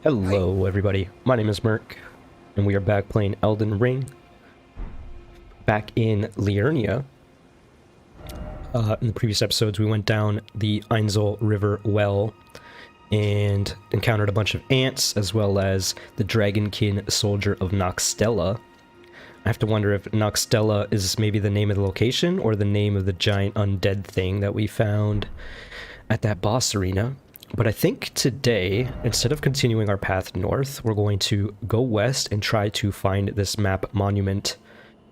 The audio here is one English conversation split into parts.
Hello everybody, my name is Merc, and we are back playing Elden Ring, back in Liurnia. In the previous episodes we went down the Einzel River well, and encountered a bunch of ants, as well as the Dragonkin soldier of Noxtella. I have to wonder if Noxtella is maybe the name of the location, or the name of the giant undead thing that we found at that boss arena. But I think today, instead of continuing our path north, we're going to go west and try to find this map monument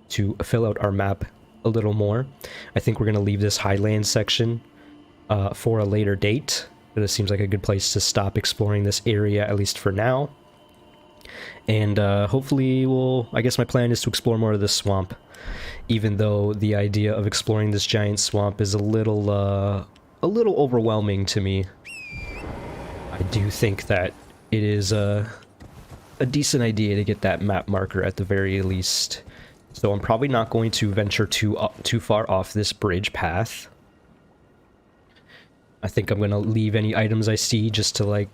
to fill out our map a little more. I think we're going to leave this highland section for a later date. It seems like a good place to stop exploring this area, at least for now. And hopefully I guess my plan is to explore more of this swamp, even though the idea of exploring this giant swamp is a little overwhelming to me. I do think that it is a decent idea to get that map marker at the very least. So I'm probably not going to venture too far off this bridge path. I think I'm going to leave any items I see just to, like,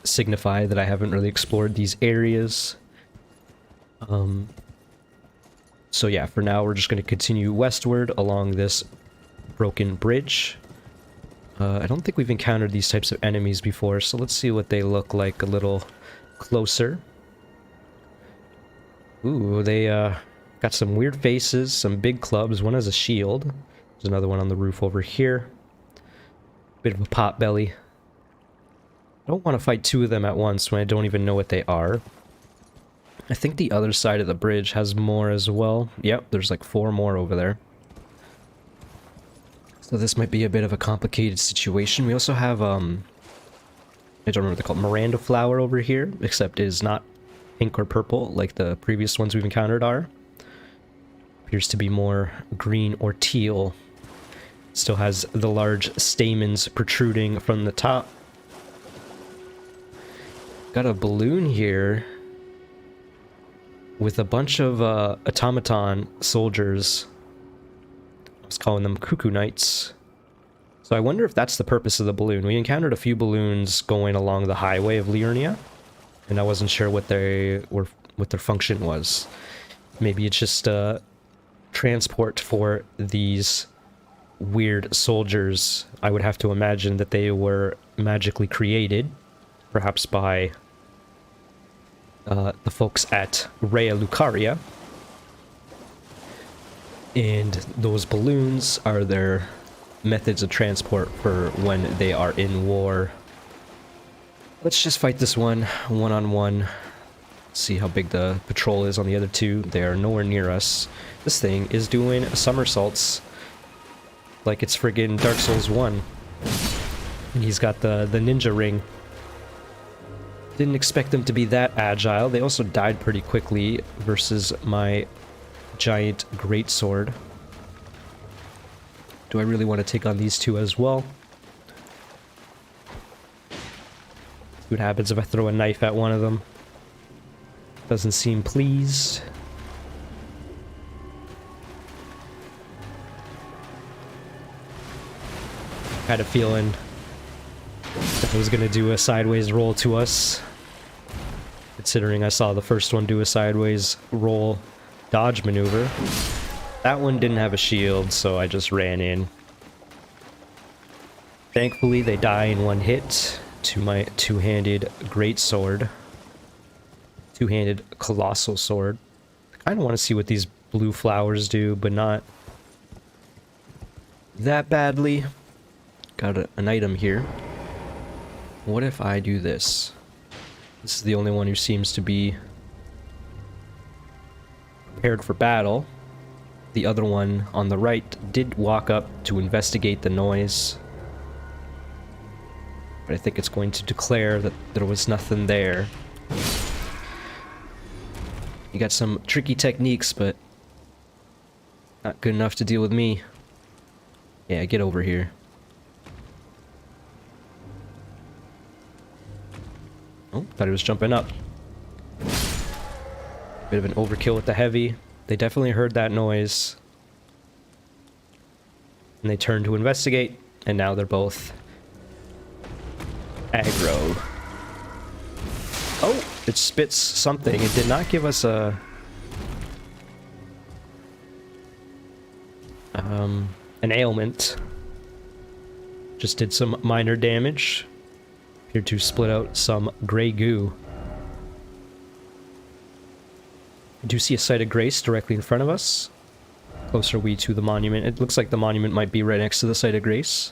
signify that I haven't really explored these areas. So yeah, for now we're just going to continue westward along this broken bridge. I don't think we've encountered these types of enemies before, so let's see what they look like a little closer. Ooh, they got some weird faces, some big clubs. One has a shield. There's another one on the roof over here. Bit of a pot belly. I don't want to fight two of them at once when I don't even know what they are. I think the other side of the bridge has more as well. Yep, there's like 4 more over there. So this might be a bit of a complicated situation. We also have, I don't know what they're called, Miranda flower over here, except it is not pink or purple like the previous ones we've encountered are. Appears to be more green or teal. Still has the large stamens protruding from the top. Got a balloon here with a bunch of automaton soldiers. I was calling them Cuckoo Knights. So I wonder if that's the purpose of the balloon. We encountered a few balloons going along the highway of Liurnia, and I wasn't sure what their function was. Maybe it's just transport for these weird soldiers. I would have to imagine that they were magically created, perhaps by the folks at Rea Lucaria. And those balloons are their methods of transport for when they are in war. Let's just fight this one-on-one. See how big the patrol is on the other two. They are nowhere near us. This thing is doing somersaults like it's friggin' Dark Souls 1. And he's got the ninja ring. Didn't expect them to be that agile. They also died pretty quickly versus my giant greatsword. Do I really want to take on these two as well? See what happens if I throw a knife at one of them. Doesn't seem pleased. Had a feeling that I was gonna do a sideways roll to us, considering I saw the first one do a sideways roll dodge maneuver. That one didn't have a shield, so I just ran in. Thankfully, they die in one hit to my two-handed greatsword. Two-handed colossal sword. I kind of want to see what these blue flowers do, but not that badly. Got an item here. What if I do this? This is the only one who seems to be prepared for battle. The other one on the right did walk up to investigate the noise, but I think it's going to declare that there was nothing there. You got some tricky techniques, but not good enough to deal with me. Yeah, get over here. Oh, thought he was jumping up. Bit of an overkill with the heavy. They definitely heard that noise. And they turned to investigate, and now they're both aggro. it spits something. It did not give us a... an ailment. Just did some minor damage. Appeared to split out some gray goo. I do see a site of grace directly in front of us. Closer are we to the monument? It looks like the monument might be right next to the site of grace.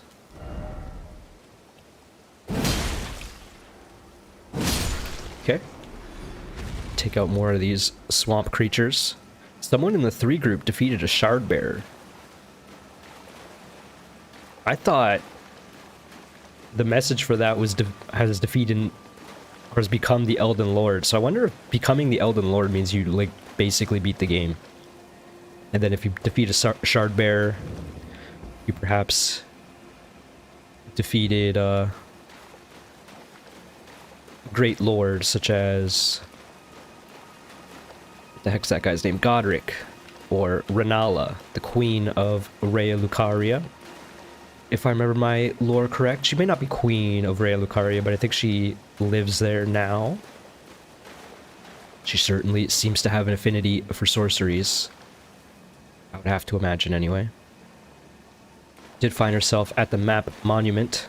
Okay. Take out more of these swamp creatures. Someone in the 3 group defeated a shard bearer. I thought the message for that was has defeated or has become the Elden Lord. So I wonder if becoming the Elden Lord means you like basically beat the game. And then if you defeat a shard bearer, you perhaps defeated a great lord such as, what the heck's that guy's name? Godric, or Renala, the queen of Rea Lucaria. If I remember my lore correct, she may not be queen of Rea Lucaria, but I think she lives there now. She certainly seems to have an affinity for sorceries. I would have to imagine anyway. Did find herself at the map monument.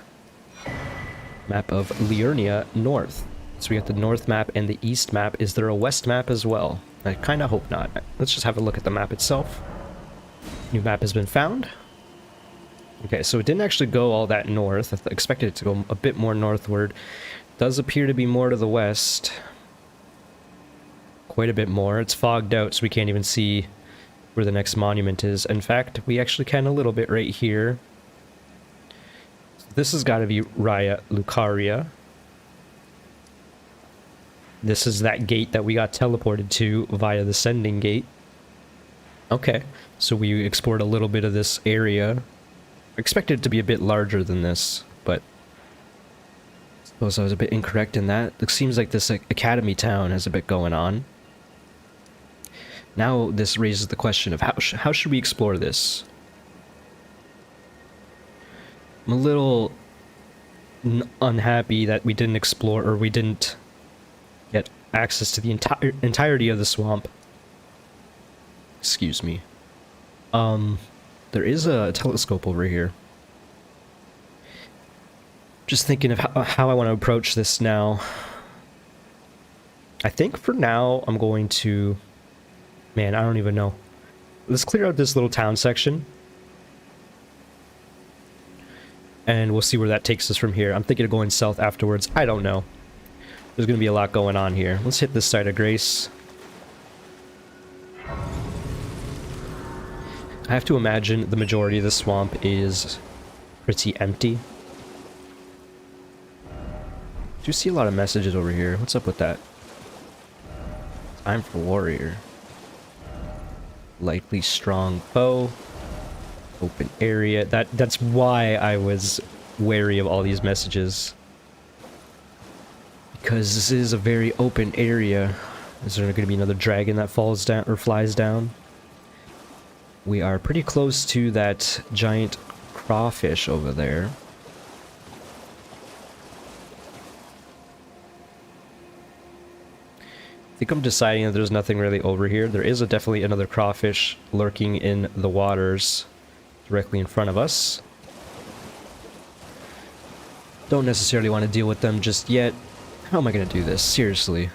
Map of Liurnia North. So we got the north map and the east map. Is there a west map as well? I kind of hope not. Let's just have a look at the map itself. New map has been found. Okay, so it didn't actually go all that north. I expected it to go a bit more northward. Does appear to be more to the west. Quite a bit more. It's fogged out, so we can't even see where the next monument is. In fact, we actually can a little bit right here. This has got to be Rea Lucaria. This is that gate that we got teleported to via the sending gate. Okay, so we explored a little bit of this area. I expected it to be a bit larger than this, but I suppose I was a bit incorrect in that. It seems like this academy town has a bit going on. Now this raises the question of how should we explore this? I'm a little unhappy that we didn't explore, or we didn't get access to the entirety of the swamp. Excuse me. There is a telescope over here. Just thinking of how I want to approach this now. I think for now I'm going to... Man, I don't even know. Let's clear out this little town section. And we'll see where that takes us from here. I'm thinking of going south afterwards. I don't know. There's going to be a lot going on here. Let's hit this site of grace. I have to imagine the majority of the swamp is pretty empty. Do you see a lot of messages over here? What's up with that? Time for warrior. Likely strong foe. Open area. That's why I was wary of all these messages. Because this is a very open area. Is there going to be another dragon that falls down or flies down? We are pretty close to that giant crawfish over there. I think I'm deciding that there's nothing really over here. There is definitely another crawfish lurking in the waters directly in front of us. Don't necessarily want to deal with them just yet. How am I going to do this? Seriously.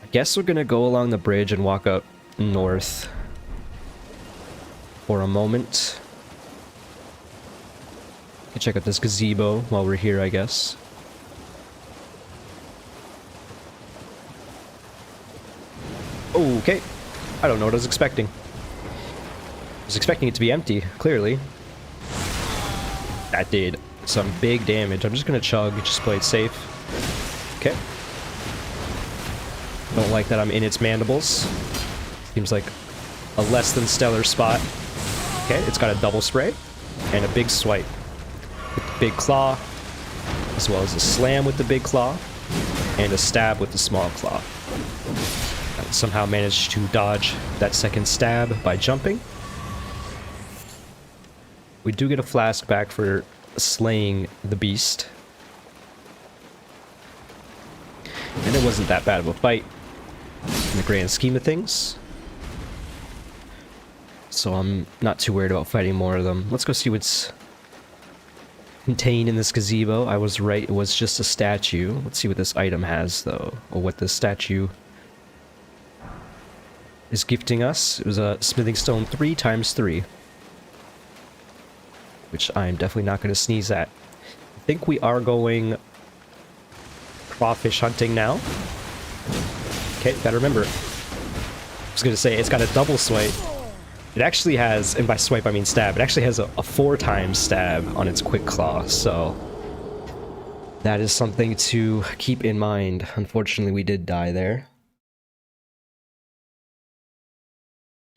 I guess we're going to go along the bridge and walk up north for a moment. Can check out this gazebo while we're here, I guess. Okay. I don't know what I was expecting. I was expecting it to be empty, clearly. That did some big damage. I'm just gonna chug, just play it safe. Okay. Don't like that I'm in its mandibles. Seems like a less than stellar spot. Okay, it's got a double spray and a big swipe with the big claw, as well as a slam with the big claw and a stab with the small claw. Somehow managed to dodge that second stab by jumping. We do get a flask back for slaying the beast. And then It wasn't that bad of a fight in the grand scheme of things. So I'm not too worried about fighting more of them. Let's go see what's contained in this gazebo. I was right, it was just a statue. Let's see what this item has, though, or what this statue is gifting us. It was a smithing stone 3 times 3, which I'm definitely not going to sneeze at. I think we are going crawfish hunting now. Okay, gotta remember. I was going to say, it's got a double swipe. It actually has, and by swipe I mean stab, it actually has a 4 times stab on its quick claw, so that is something to keep in mind. Unfortunately, we did die there.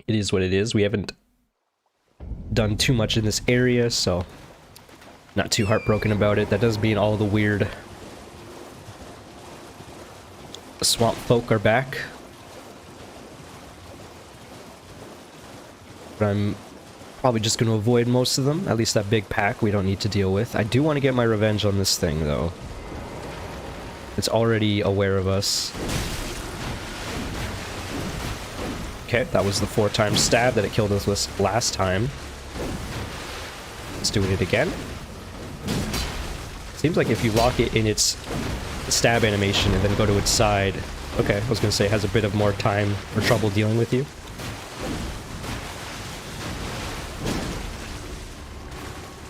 It is what it is. We haven't done too much in this area, so not too heartbroken about it. That does mean all the weird swamp folk are back. But I'm probably just going to avoid most of them. At least that big pack we don't need to deal with. I do want to get my revenge on this thing, though. It's already aware of us. Okay, that was the 4 times stab that it killed us with last time. Let's do it again. Seems like if you lock it in its stab animation and then go to its side... Okay, I was going to say it has a bit of more time or trouble dealing with you.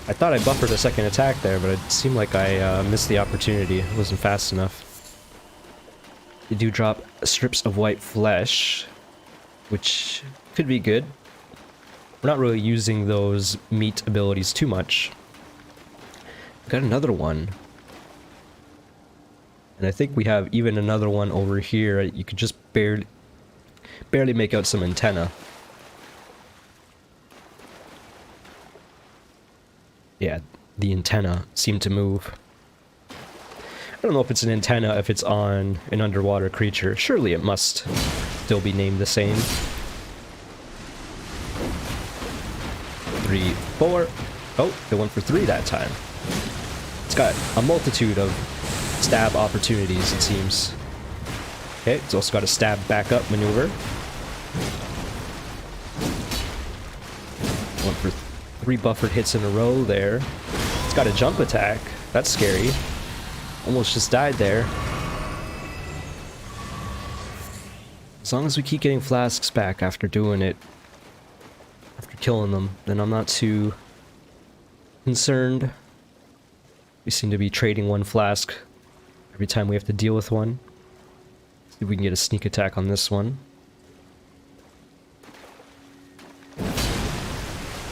I thought I buffered a second attack there, but it seemed like I missed the opportunity. It wasn't fast enough. You do drop strips of white flesh, which could be good. We're not really using those meat abilities too much. Got another one. And I think we have even another one over here. You could just barely make out some antenna. Yeah, the antenna seemed to move. I don't know if it's an antenna, if it's on an underwater creature. Surely it must still be named the same. 3, 4. Oh, it went for 3 that time. It's got a multitude of stab opportunities, it seems. Okay, it's also got a stab backup maneuver. Went for 3 buffered hits in a row there. It's got a jump attack. That's scary. Almost just died there. As long as we keep getting flasks back after doing it, after killing them, then I'm not too concerned. We seem to be trading 1 flask every time we have to deal with one. See if we can get a sneak attack on this one.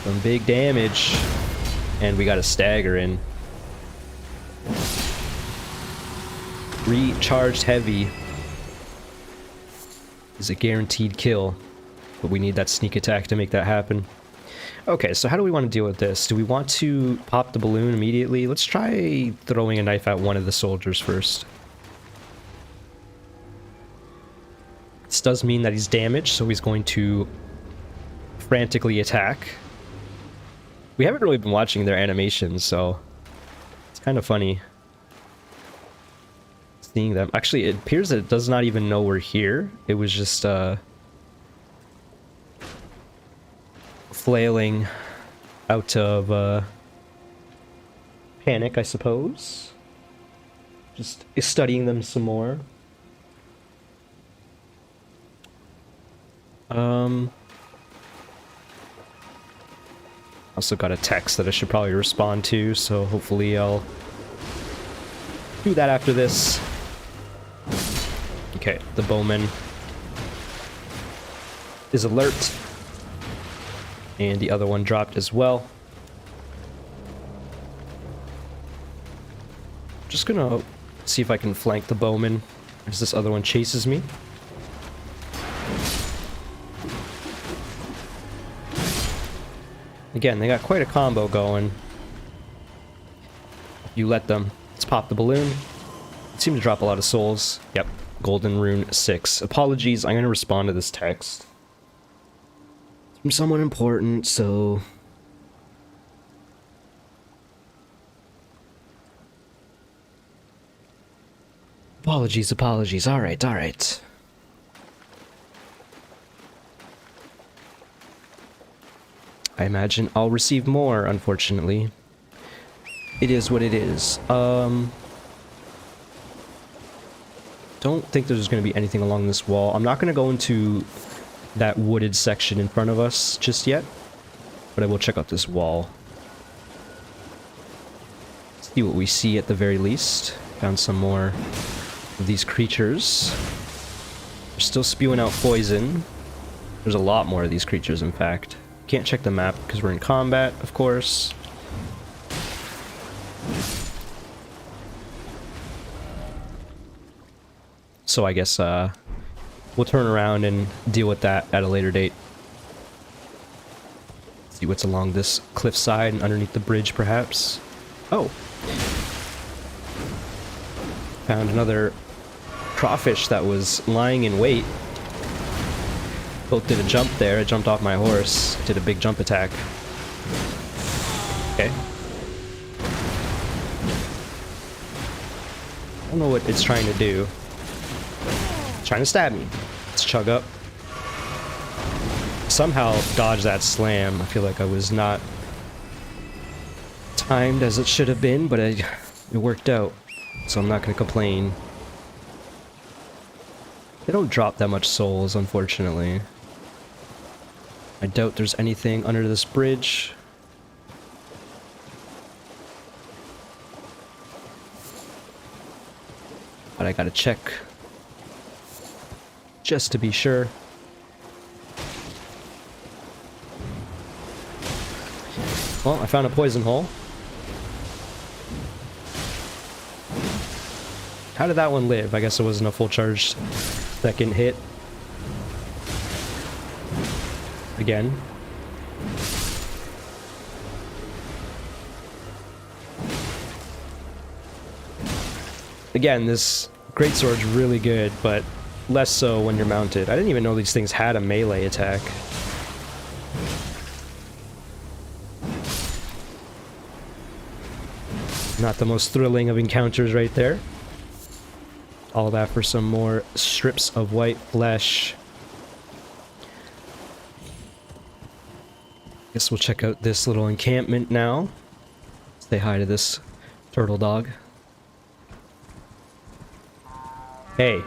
Some big damage. And we got a stagger in. Recharged heavy is a guaranteed kill, but we need that sneak attack to make that happen. Okay, so how do we want to deal with this? Do we want to pop the balloon immediately? Let's try throwing a knife at one of the soldiers first. This does mean that he's damaged, so he's going to frantically attack. We haven't really been watching their animations, so it's kind of funny seeing them. Actually, it appears that it does not even know we're here. It was just flailing out of panic, I suppose. Just studying them some more. Also got a text that I should probably respond to, so hopefully I'll do that after this. Okay, the bowman is alert. And the other one dropped as well. Just gonna see if I can flank the bowman as this other one chases me. Again, they got quite a combo going. You let them. Let's pop the balloon. It seemed to drop a lot of souls. Yep, golden rune 6. Apologies, I'm going to respond to this text. It's from someone important, so... Apologies, apologies. Alright, alright. I imagine I'll receive more, unfortunately. It is what it is. Don't think there's going to be anything along this wall. I'm not going to go into that wooded section in front of us just yet, but I will check out this wall. See what we see at the very least. Found some more of these creatures. They're still spewing out poison. There's a lot more of these creatures, in fact. Can't check the map because we're in combat, of course. So I guess we'll turn around and deal with that at a later date. See what's along this cliffside and underneath the bridge, perhaps. Oh! Found another crawfish that was lying in wait. Both did a jump there. I jumped off my horse. Did a big jump attack. Okay. I don't know what it's trying to do. It's trying to stab me. Let's chug up. Somehow dodge that slam. I feel like I was not timed as it should have been, but it worked out. So I'm not going to complain. They don't drop that much souls, unfortunately. I doubt there's anything under this bridge. But I gotta check. Just to be sure. Well, I found a poison hole. How did that one live? I guess it wasn't a full charged second hit. Again. Again, this greatsword's really good, but less so when you're mounted. I didn't even know these things had a melee attack. Not the most thrilling of encounters right there. All that for some more strips of white flesh. Guess we'll check out this little encampment now. Say hi to this turtle dog. Hey,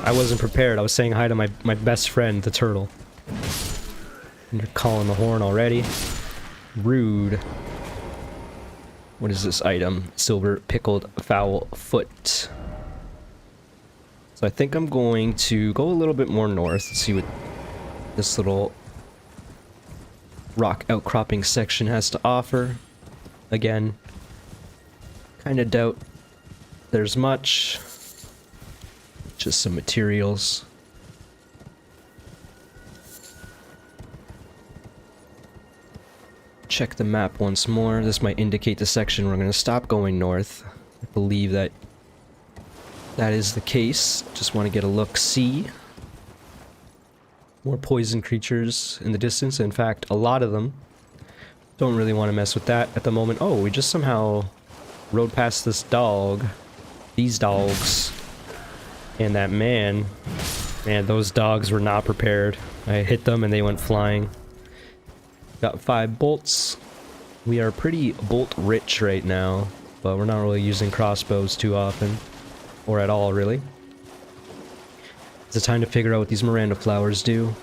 I wasn't prepared. I was saying hi to my best friend, the turtle. And you're calling the horn already? Rude. What is this item? Silver pickled fowl foot. So I think I'm going to go a little bit more north and see what this little rock outcropping section has to offer. Again, kind of doubt there's much. Just some materials. Check the map once more. This might indicate the section where I'm going to stop going north. I believe that is the case. Just want to get a look-see. More poison creatures in the distance. In fact, a lot of them. Don't really want to mess with that at the moment. Oh, we just somehow rode past this dog. These dogs. And that man. Man, those dogs were not prepared. I hit them and they went flying. Got 5 bolts. We are pretty bolt rich right now, but we're not really using crossbows too often. Or at all, really. It's time to figure out what these Miranda flowers do.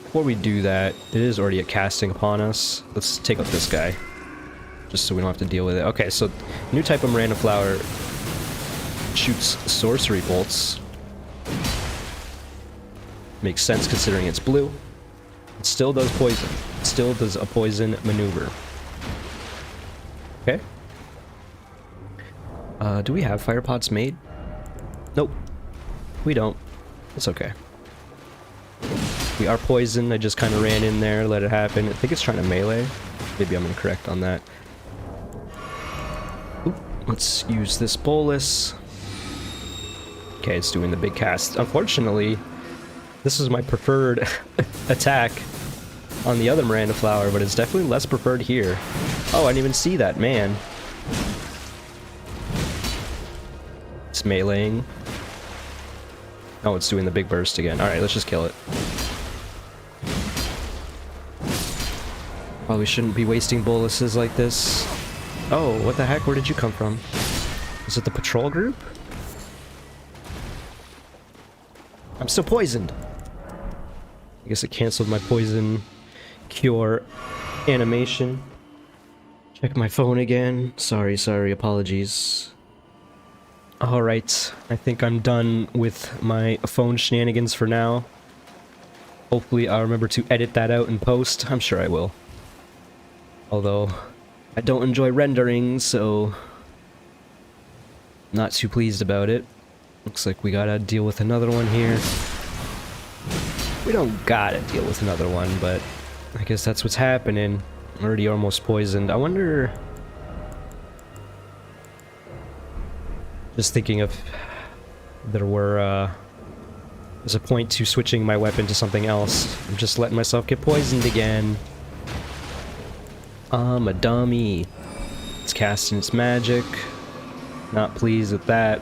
Before we do that, it is already a casting upon us. Let's take out this guy. Just so we don't have to deal with it. Okay, so new type of Miranda flower shoots sorcery bolts. Makes sense considering it's blue. It still does poison. It still does a poison maneuver. Okay. Do we have fire pots made? Nope. We don't. It's okay. We are poisoned. I just kind of ran in there, let it happen. I think it's trying to melee. Maybe I'm incorrect on that. Oop. Let's use this bolus. Okay, it's doing the big cast. Unfortunately, this is my preferred attack on the other Miranda flower, but it's definitely less preferred here. Oh, I didn't even see that, man. It's meleeing. Oh, it's doing the big burst again. Alright, let's just kill it. Probably shouldn't be wasting boluses like this. Oh, what the heck? Where did you come from? Is it the patrol group? I'm still poisoned. I guess it canceled my poison cure animation. Check my phone again. Sorry, apologies. Alright, I think I'm done with my phone shenanigans for now. Hopefully I'll remember to edit that out in post. I'm sure I will. Although, I don't enjoy rendering, so... not too pleased about it. Looks like we gotta deal with another one here. We don't gotta deal with another one, but I guess that's what's happening. Already almost poisoned. I wonder... just thinking if there were, there's a point to switching my weapon to something else. I'm just letting myself get poisoned again. I'm a dummy. It's casting its magic. Not pleased with that.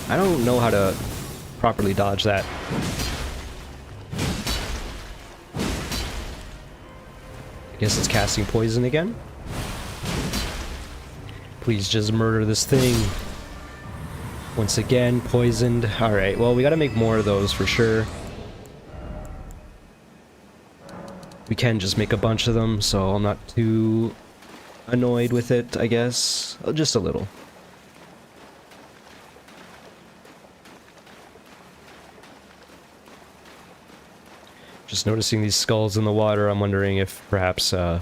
I don't know how to properly dodge that. I guess it's casting poison again. Please just murder this thing. Once again, poisoned. Alright, well, we gotta make more of those for sure. We can just make a bunch of them, so I'm not too annoyed with it, I guess. Just a little. Just noticing these skulls in the water, I'm wondering if perhaps the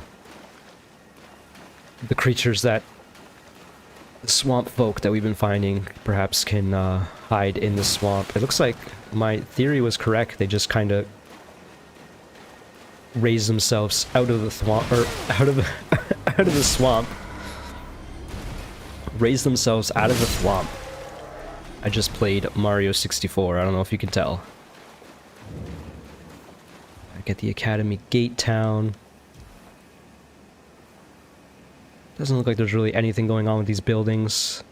creatures that the swamp folk that we've been finding perhaps can hide in the swamp. It looks like my theory was correct. They just kind of raise themselves out of the swamp, or out of the swamp. Raise themselves out of the swamp. I just played Mario 64. I don't know if you can tell. I get the Academy Gate Town. Doesn't look like there's really anything going on with these buildings.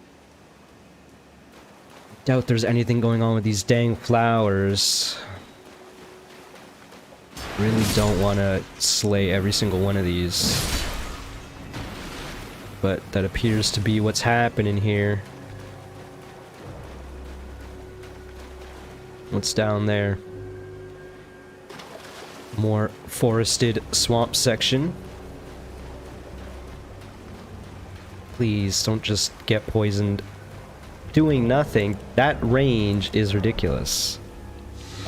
Doubt there's anything going on with these dang flowers. Really don't want to slay every single one of these. But that appears to be what's happening here. What's down there? More forested swamp section. Please, don't just get poisoned doing nothing. That range is ridiculous.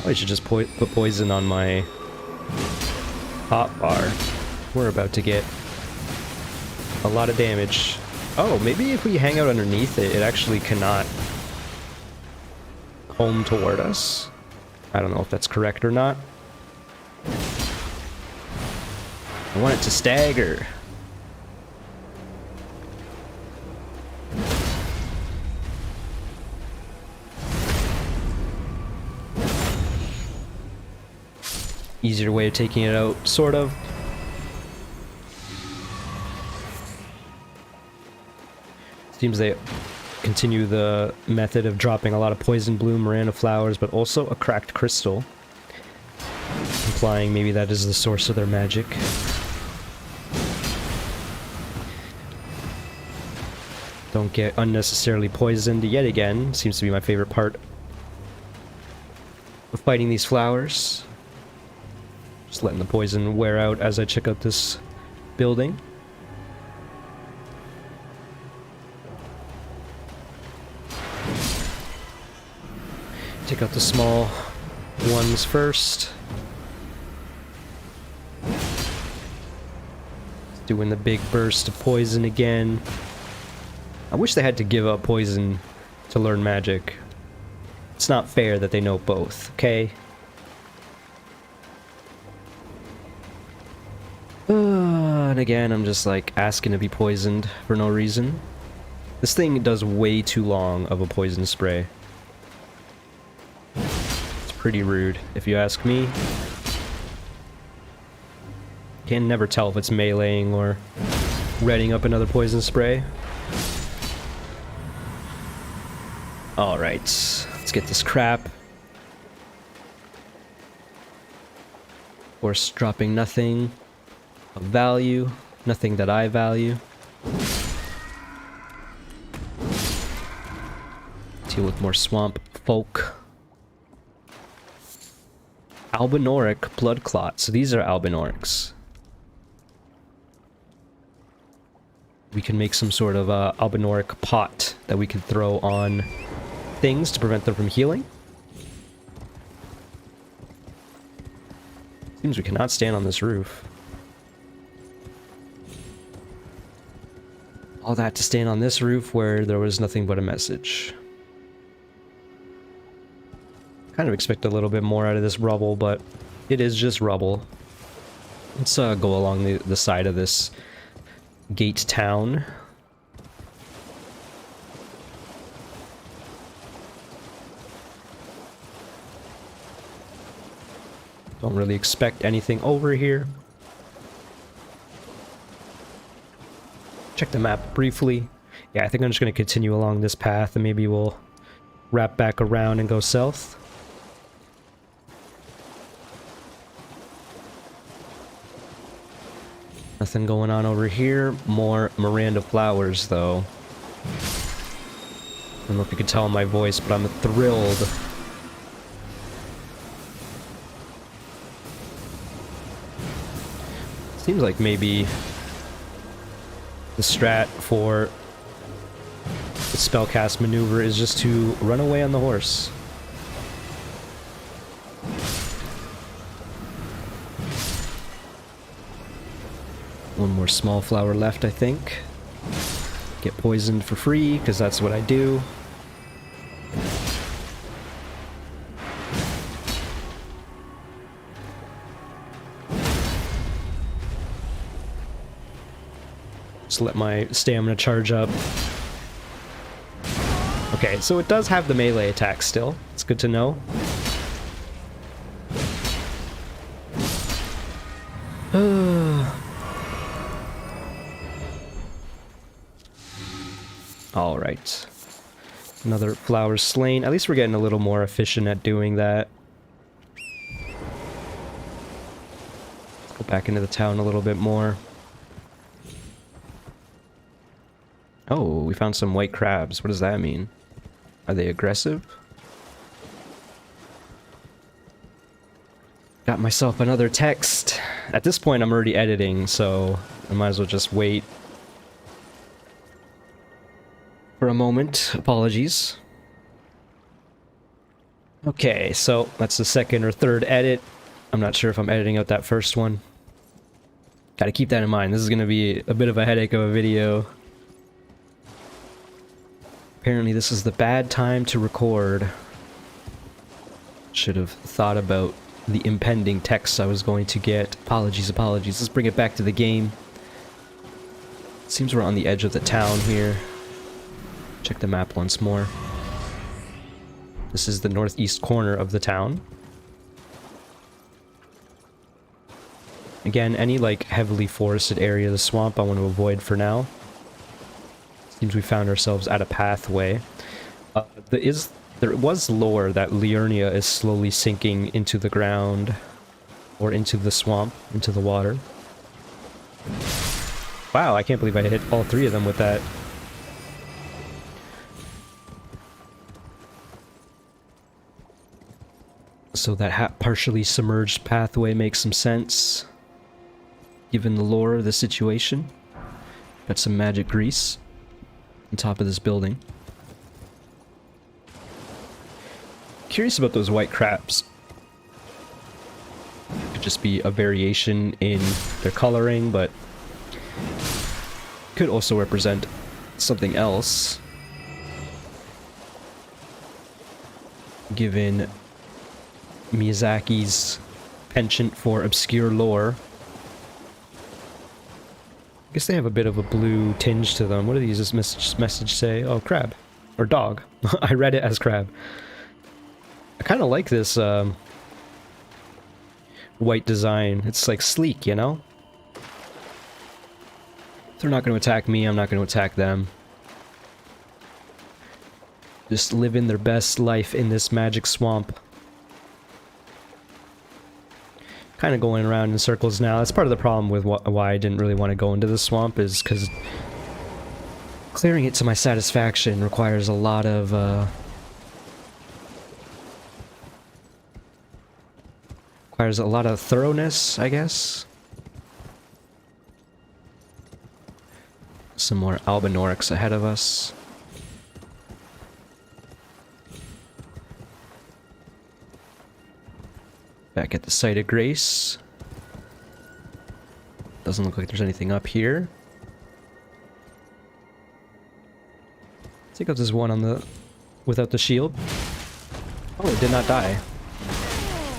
I should just put poison on my hot bar. We're about to get a lot of damage. Oh, maybe if we hang out underneath it, it actually cannot home toward us. I don't know if that's correct or not. I want it to stagger. Easier way of taking it out, sort of. Seems they continue the method of dropping a lot of poison bloom, Miranda flowers, but also a cracked crystal. Implying maybe that is the source of their magic. Don't get unnecessarily poisoned yet again. Seems to be my favorite part of fighting these flowers. Just letting the poison wear out as I check out this building. Take out the small ones first. Doing the big burst of poison again. I wish they had to give up poison to learn magic. It's not fair that they know both, okay? And again, I'm just like asking to be poisoned for no reason. This thing does way too long of a poison spray. It's pretty rude, if you ask me. Can never tell if it's meleeing or readying up another poison spray. Alright, let's get this crap. Of course, dropping nothing of value, nothing that I value. Deal with more swamp folk. Albinoric blood clot. So these are albinorics. We can make some sort of albinoric pot that we can throw on things to prevent them from healing. Seems we cannot stand on this roof. All that to stand on this roof where there was nothing but a message. Kind of expect a little bit more out of this rubble, but it is just rubble. Let's go along the side of this gate town. Don't really expect anything over here. Check the map briefly. Yeah, I think I'm just going to continue along this path and maybe we'll wrap back around and go south. Nothing going on over here. More Miranda flowers, though. I don't know if you can tell in my voice, but I'm thrilled. Seems like maybe the strat for the spellcast maneuver is just to run away on the horse. One more small flower left, I think. Get poisoned for free, because that's what I do. Just let my stamina charge up. Okay, so it does have the melee attack still. It's good to know. Alright. Another flower slain. At least we're getting a little more efficient at doing that. Let's go back into the town a little bit more. Oh, we found some white crabs. What does that mean? Are they aggressive? Got myself another text. At this point, I'm already editing, so I might as well just wait for a moment. Apologies. Okay, so that's the second or third edit. I'm not sure if I'm editing out that first one. Gotta keep that in mind. This is gonna be a bit of a headache of a video. Apparently this is the bad time to record. Should have thought about the impending texts I was going to get. Apologies, apologies. Let's bring it back to the game. Seems we're on the edge of the town here. Check the map once more. This is the northeast corner of the town. Again, any like heavily forested area of the swamp I want to avoid for now. Seems we found ourselves at a pathway. There was lore that Liurnia is slowly sinking into the ground, or into the swamp, into the water. Wow, I can't believe I hit all three of them with that. So that partially submerged pathway makes some sense, given the lore of the situation. Got some magic grease on top of this building. Curious about those white crabs. Could just be a variation in their coloring, but could also represent something else, given Miyazaki's penchant for obscure lore. I guess they have a bit of a blue tinge to them. What do these message say? Oh, crab. Or dog. I read it as crab. I kind of like this white design. It's like sleek, you know? They're not going to attack me, I'm not going to attack them. Just living their best life in this magic swamp. Kind of going around in circles now. That's part of the problem with why I didn't really want to go into the swamp, is because clearing it to my satisfaction requires a lot of thoroughness, I guess. Some more Albinorics ahead of us. Back at the site of grace. Doesn't look like there's anything up here. Let's take out this one on the without the shield. Oh, it did not die.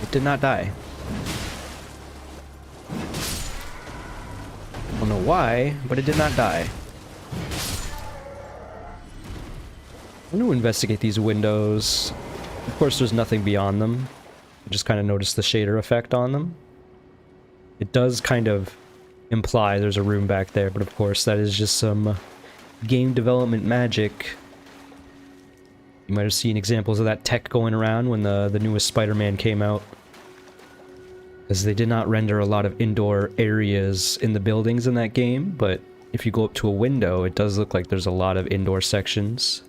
It did not die. I don't know why, but it did not die. I'm going to investigate these windows. Of course, there's nothing beyond them. I just kind of noticed the shader effect on them. It does kind of imply there's a room back there, but of course that is just some game development magic. You might have seen examples of that tech going around when the newest Spider-Man came out. As they did not render a lot of indoor areas in the buildings in that game, but if you go up to a window, it does look like there's a lot of indoor sections.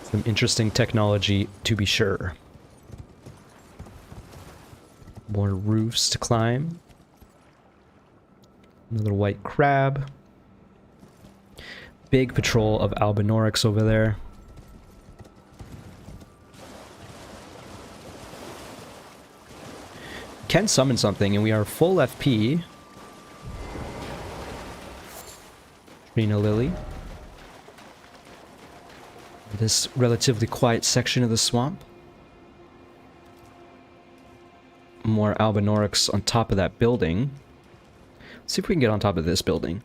Some interesting technology, to be sure. More roofs to climb. Another white crab. Big patrol of Albinorics over there. Can summon something, and we are full FP. Trina Lily. This relatively quiet section of the swamp. More Albinorics on top of that building. Let's see if we can get on top of this building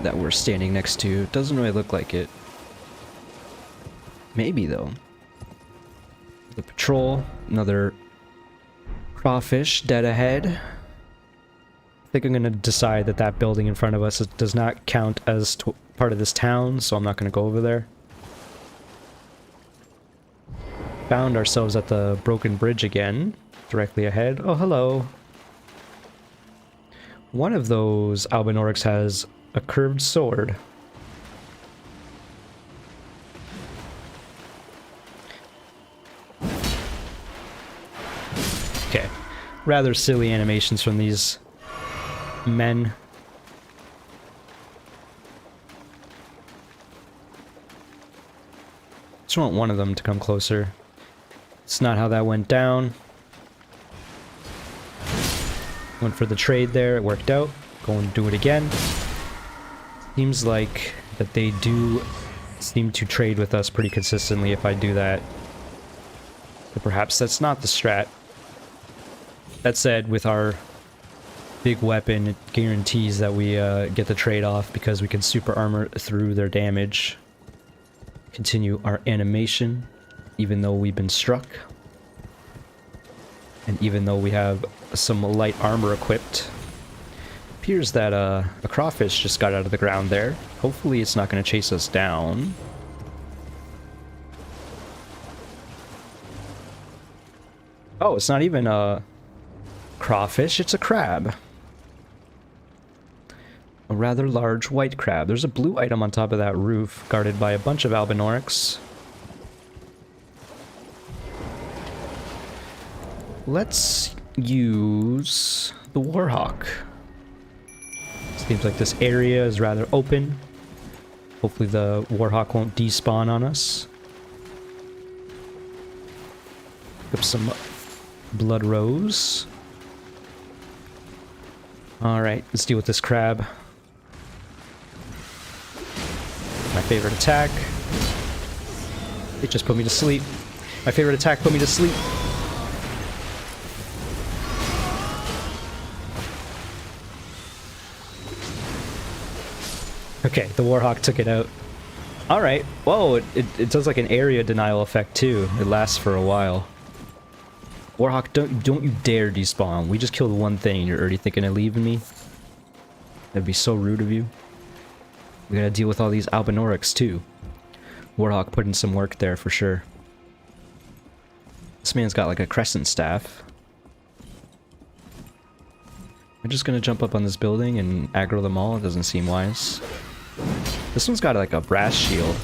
that we're standing next to. Doesn't really look like it. Maybe, though. The patrol. Another crawfish dead ahead. I think I'm going to decide that that building in front of us does not count as part of this town, so I'm not going to go over there. Found ourselves at the broken bridge again, directly ahead. Oh, hello. One of those Albinorics has a curved sword. Okay. Rather silly animations from these men. Just want one of them to come closer. It's not how that went down. Went for the trade there, it worked out. Go and do it again. Seems like that they do seem to trade with us pretty consistently if I do that. But perhaps that's not the strat. That said, with our big weapon, it guarantees that we get the trade off because we can super armor through their damage. Continue our animation, even though we've been struck. And even though we have some light armor equipped. Appears that a crawfish just got out of the ground there. Hopefully it's not going to chase us down. Oh, it's not even a crawfish, it's a crab. A rather large white crab. There's a blue item on top of that roof, guarded by a bunch of Albinorics. Let's use the Warhawk. Seems like this area is rather open. Hopefully the Warhawk won't despawn on us. Pick up some Blood Rose. Alright, let's deal with this crab. My favorite attack. It just put me to sleep. My favorite attack put me to sleep. Okay, the Warhawk took it out. Alright, whoa, it does like an area denial effect too. It lasts for a while. Warhawk, don't you dare despawn. We just killed one thing and you're already thinking of leaving me? That'd be so rude of you. We gotta deal with all these Albinorics too. Warhawk put in some work there for sure. This man's got like a crescent staff. I'm just gonna jump up on this building and aggro them all. It doesn't seem wise. This one's got like a brass shield.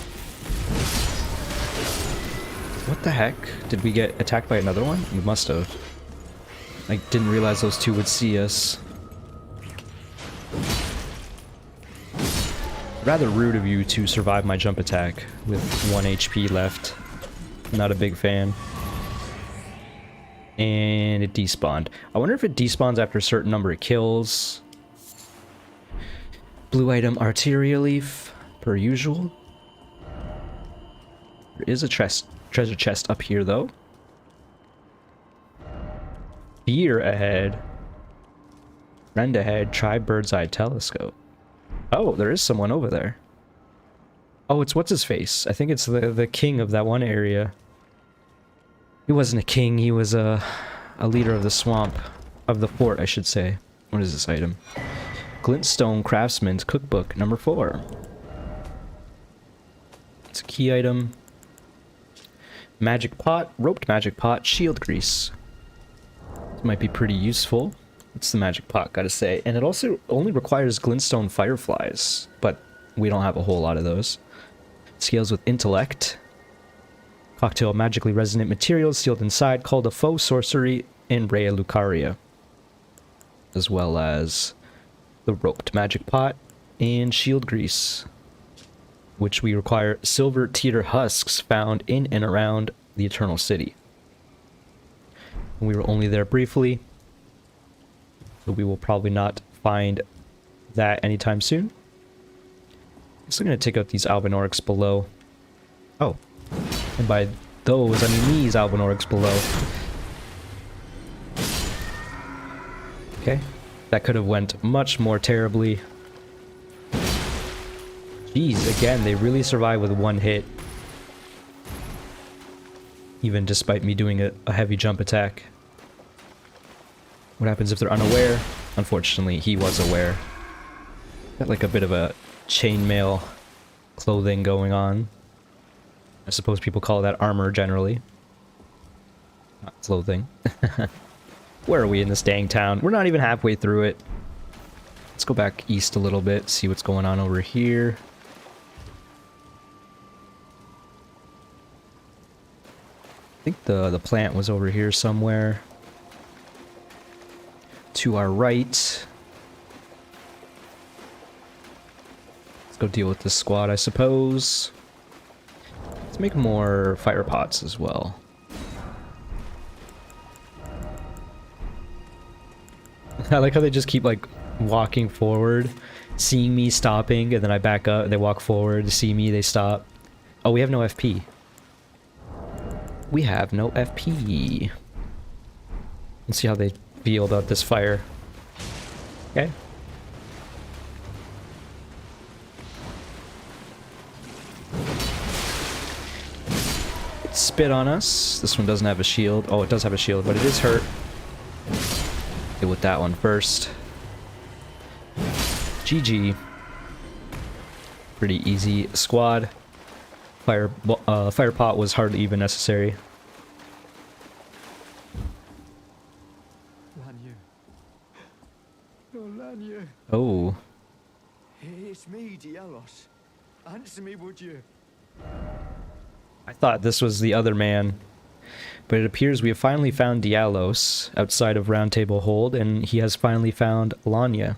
What the heck? Did we get attacked by another one? We must have. I didn't realize those two would see us. Rather rude of you to survive my jump attack with 1 HP left. Not a big fan. And it despawned. I wonder if it despawns after a certain number of kills. Blue item, Arteria Leaf, per usual. There is a treasure chest up here, though. Deer ahead. Friend ahead, try bird's eye telescope. Oh, there is someone over there. Oh, it's what's-his-face. I think it's the king of that one area. He wasn't a king, he was a leader of the swamp. Of the fort, I should say. What is this item? Glintstone Craftsman's Cookbook, number 4. It's a key item. Magic pot, roped magic pot, shield grease. This might be pretty useful. It's the magic pot, gotta say. And it also only requires glintstone fireflies, but we don't have a whole lot of those. Scales with intellect. Cocktail of magically resonant materials sealed inside, called a faux sorcery in Rea Lucaria. As well as the roped magic pot and shield grease, which we require silver teeter husks found in and around the Eternal City. We were only there briefly, so we will probably not find that anytime soon. I'm still going to take out these Albinorics below. Oh, and by those, I mean these Albinorics below. Okay, that could have went much more terribly. Jeez, again, they really survive with 1 hit. Even despite me doing a heavy jump attack. What happens if they're unaware? Unfortunately, he was aware. Got like a bit of a chainmail clothing going on. I suppose people call that armor generally. Not clothing. Where are we in this dang town? We're not even halfway through it. Let's go back east a little bit, see what's going on over here. I think the plant was over here somewhere. To our right. Let's go deal with this squad, I suppose. Let's make more fire pots as well. I like how they just keep like walking forward, seeing me stopping, and then I back up, they walk forward, see me, they stop. Oh, we have no FP. We have no FP. Let's see how they feel about this fire. Okay. Spit on us. This one doesn't have a shield. Oh, it does have a shield, but it is hurt. Deal with that one first. GG. Pretty easy squad. Fire pot was hardly even necessary. Oh. It's me, Dialos. Answer me, would you? I thought this was the other man. But it appears we have finally found Dialos outside of Round Table Hold, and he has finally found Liurnia.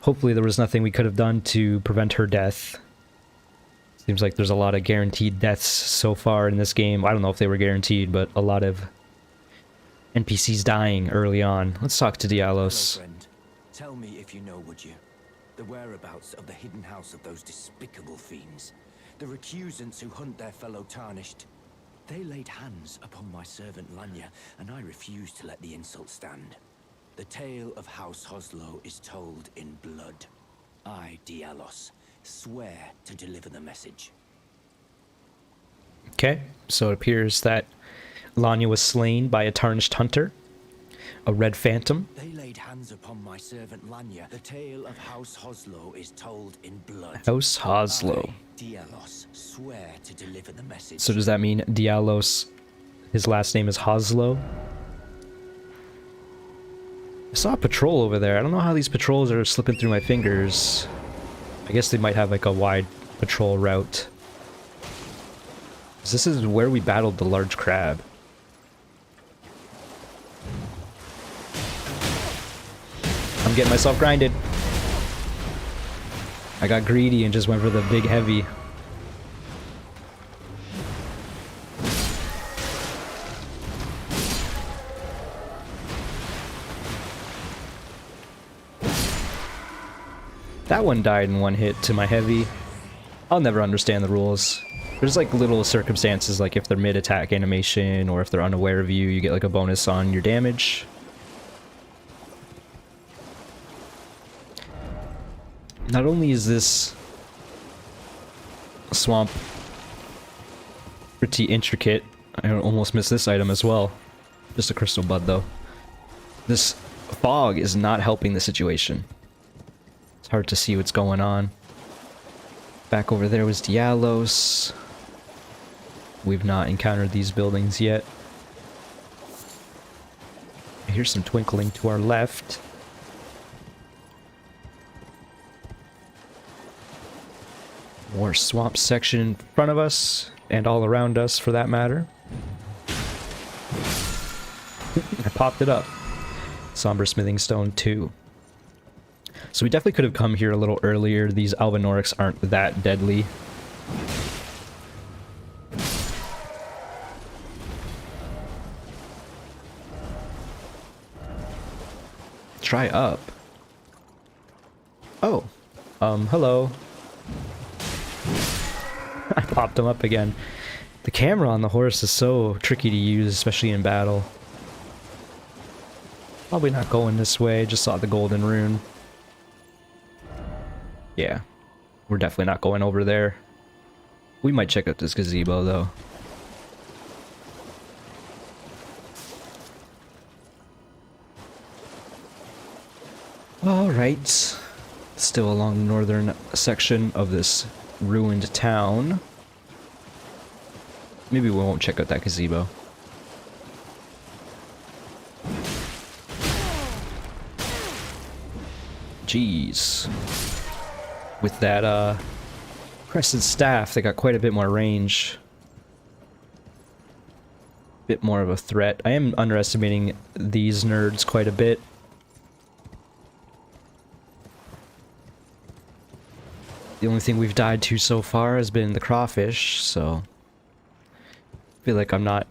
Hopefully there was nothing we could have done to prevent her death. Seems like there's a lot of guaranteed deaths so far in this game. I don't know if they were guaranteed, but a lot of NPCs dying early on. Let's talk to Dialos. Hello, friend. Tell me if you know, would you? The whereabouts of the hidden house of those despicable fiends. The recusants who hunt their fellow tarnished. They laid hands upon my servant Liurnia, and I refused to let the insult stand. The tale of House Hoslow is told in blood. I, Dialos, swear to deliver the message. Okay, so it appears that Liurnia was slain by a tarnished hunter. A red phantom. They laid hands upon my servant Liurnia. The tale of House Hoslow is told in blood. House Hoslow. I, Dialos, swear to deliver the message. So does that mean Dialos, his last name is Hoslow? I saw a patrol over there. I don't know how these patrols are slipping through my fingers. I guess they might have like a wide patrol route. This is where we battled the large crab. I'm getting myself grinded. I got greedy and just went for the big heavy. That one died in one hit to my heavy. I'll never understand the rules. There's like little circumstances, like if they're mid-attack animation or if they're unaware of you, you get like a bonus on your damage. Not only is this swamp pretty intricate, I almost missed this item as well. Just a crystal bud though. This fog is not helping the situation. It's hard to see what's going on. Back over there was Dialos. We've not encountered these buildings yet. I hear some twinkling to our left. More swamp section in front of us, and all around us for that matter. I popped it up. Somber Smithing Stone 2. So we definitely could have come here a little earlier. These Albinorics aren't that deadly. Try up. Oh. Hello. I popped him up again. The camera on the horse is so tricky to use, especially in battle. Probably not going this way, just saw the golden rune. Yeah, we're definitely not going over there. We might check out this gazebo, though. Alright. Still along the northern section of this ruined town. Maybe we won't check out that gazebo. Jeez. With that, crescent staff, they got quite a bit more range. Bit more of a threat. I am underestimating these nerds quite a bit. The only thing we've died to so far has been the crawfish, so I feel like I'm not,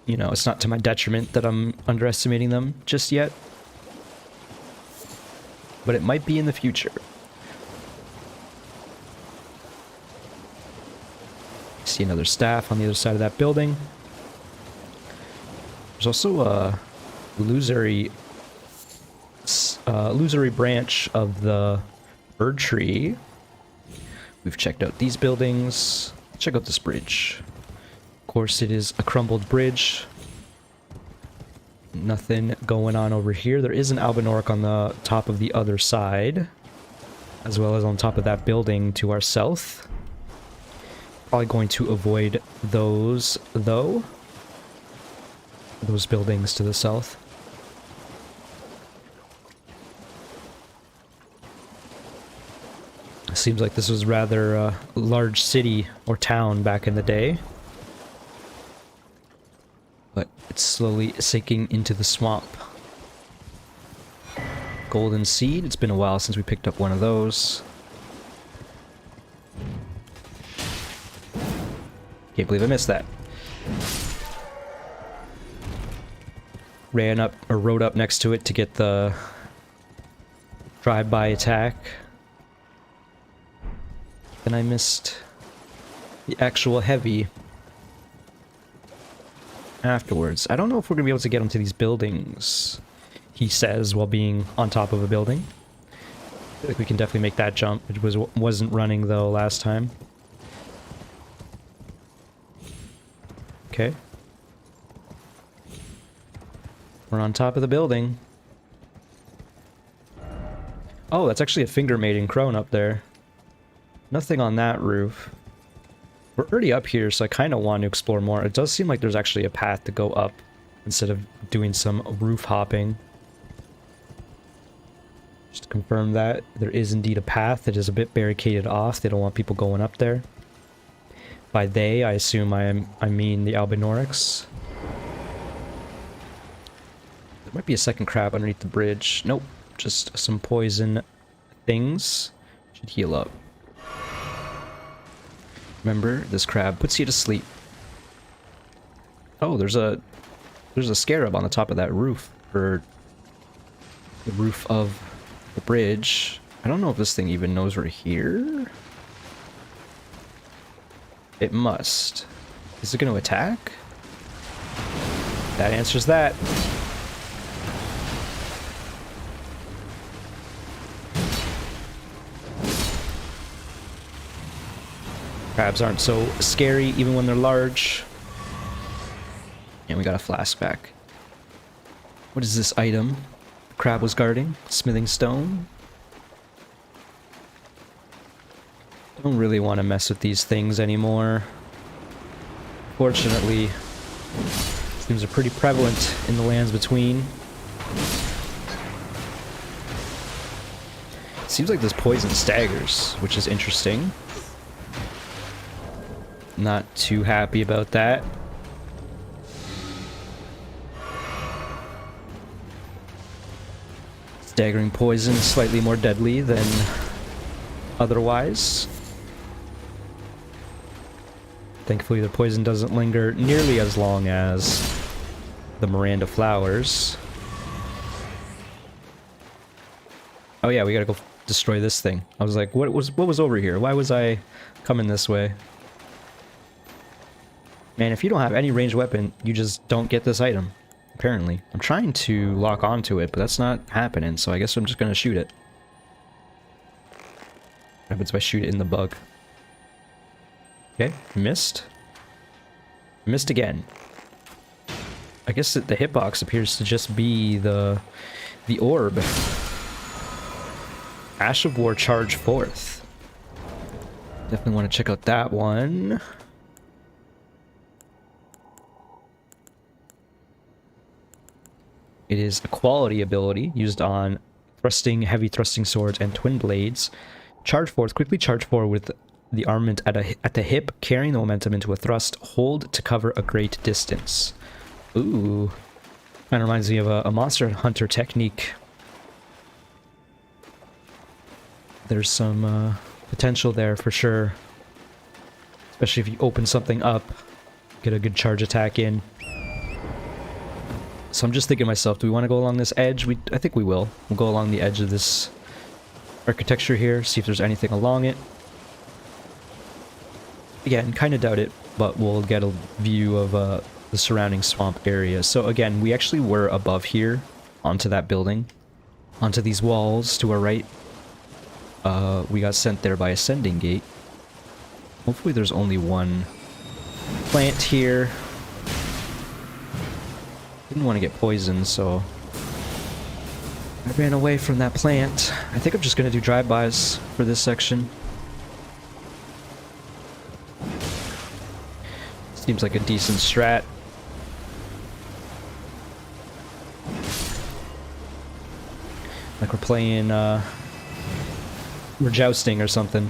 you know, it's not to my detriment that I'm underestimating them just yet. But it might be in the future. See another staff on the other side of that building. There's also a illusory branch of the bird tree. We've checked out these buildings. Check out this bridge. Of course, it is a crumbled bridge. Nothing going on over here. There is an Albinoric on the top of the other side, as well as on top of that building to our south. Probably going to avoid those, though. Those buildings to the south. Seems like this was rather a large city or town back in the day. But it's slowly sinking into the swamp. Golden seed. It's been a while since we picked up one of those. Can't believe I missed that. Ran up, or rode up next to it to get the drive-by attack. Then I missed the actual heavy afterwards. I don't know if we're going to be able to get onto these buildings, he says, while being on top of a building. I feel like we can definitely make that jump. It wasn't running, though, last time. Okay. We're on top of the building. Oh, that's actually a finger mating crone up there. Nothing on that roof. We're already up here, so I kind of want to explore more. It does seem like there's actually a path to go up instead of doing some roof hopping. Just to confirm that there is indeed a path. It is a bit barricaded off. They don't want people going up there. By they, I assume I mean the Albinorics. There might be a second crab underneath the bridge. Nope, just some poison things. Should heal up. Remember, this crab puts you to sleep. Oh, there's a scarab on the top of that roof, or the roof of the bridge. I don't know if this thing even knows we're here. It must. Is it going to attack? That answers that. Crabs aren't so scary even when they're large. And we got a flask back. What is this item the crab was guarding? Smithing stone? Don't really want to mess with these things anymore. Fortunately, things are pretty prevalent in the lands between. Seems like this poison staggers, which is interesting. Not too happy about that. Staggering poison is slightly more deadly than otherwise. Thankfully, the poison doesn't linger nearly as long as the Miranda flowers. Oh yeah, we gotta go destroy this thing. I was like, what was over here? Why was I coming this way? Man, if you don't have any ranged weapon, you just don't get this item. Apparently. I'm trying to lock onto it, but that's not happening, so I guess I'm just gonna shoot it. What happens if I shoot it in the bug? Okay, missed. Missed again. I guess that the hitbox appears to just be the orb. Ash of War charge forth. Definitely want to check out that one. It is a quality ability used on thrusting, heavy thrusting swords, and twin blades. Charge forth, quickly charge forward with the armament at the hip, carrying the momentum into a thrust. Hold to cover a great distance. Ooh. Kind of reminds me of a monster hunter technique. There's some potential there for sure. Especially if you open something up, get a good charge attack in. So I'm just thinking to myself, do we want to go along this edge? I think we will. We'll go along the edge of this architecture here, see if there's anything along it. Again, kind of doubt it, but we'll get a view of the surrounding swamp area. So again, we actually were above here, onto that building, onto these walls to our right. We got sent there by Ascending Gate. Hopefully there's only one plant here. Didn't want to get poisoned, so I ran away from that plant. I think I'm just going to do drive-bys for this section. Seems like a decent strat. Like we're playing, we're jousting or something.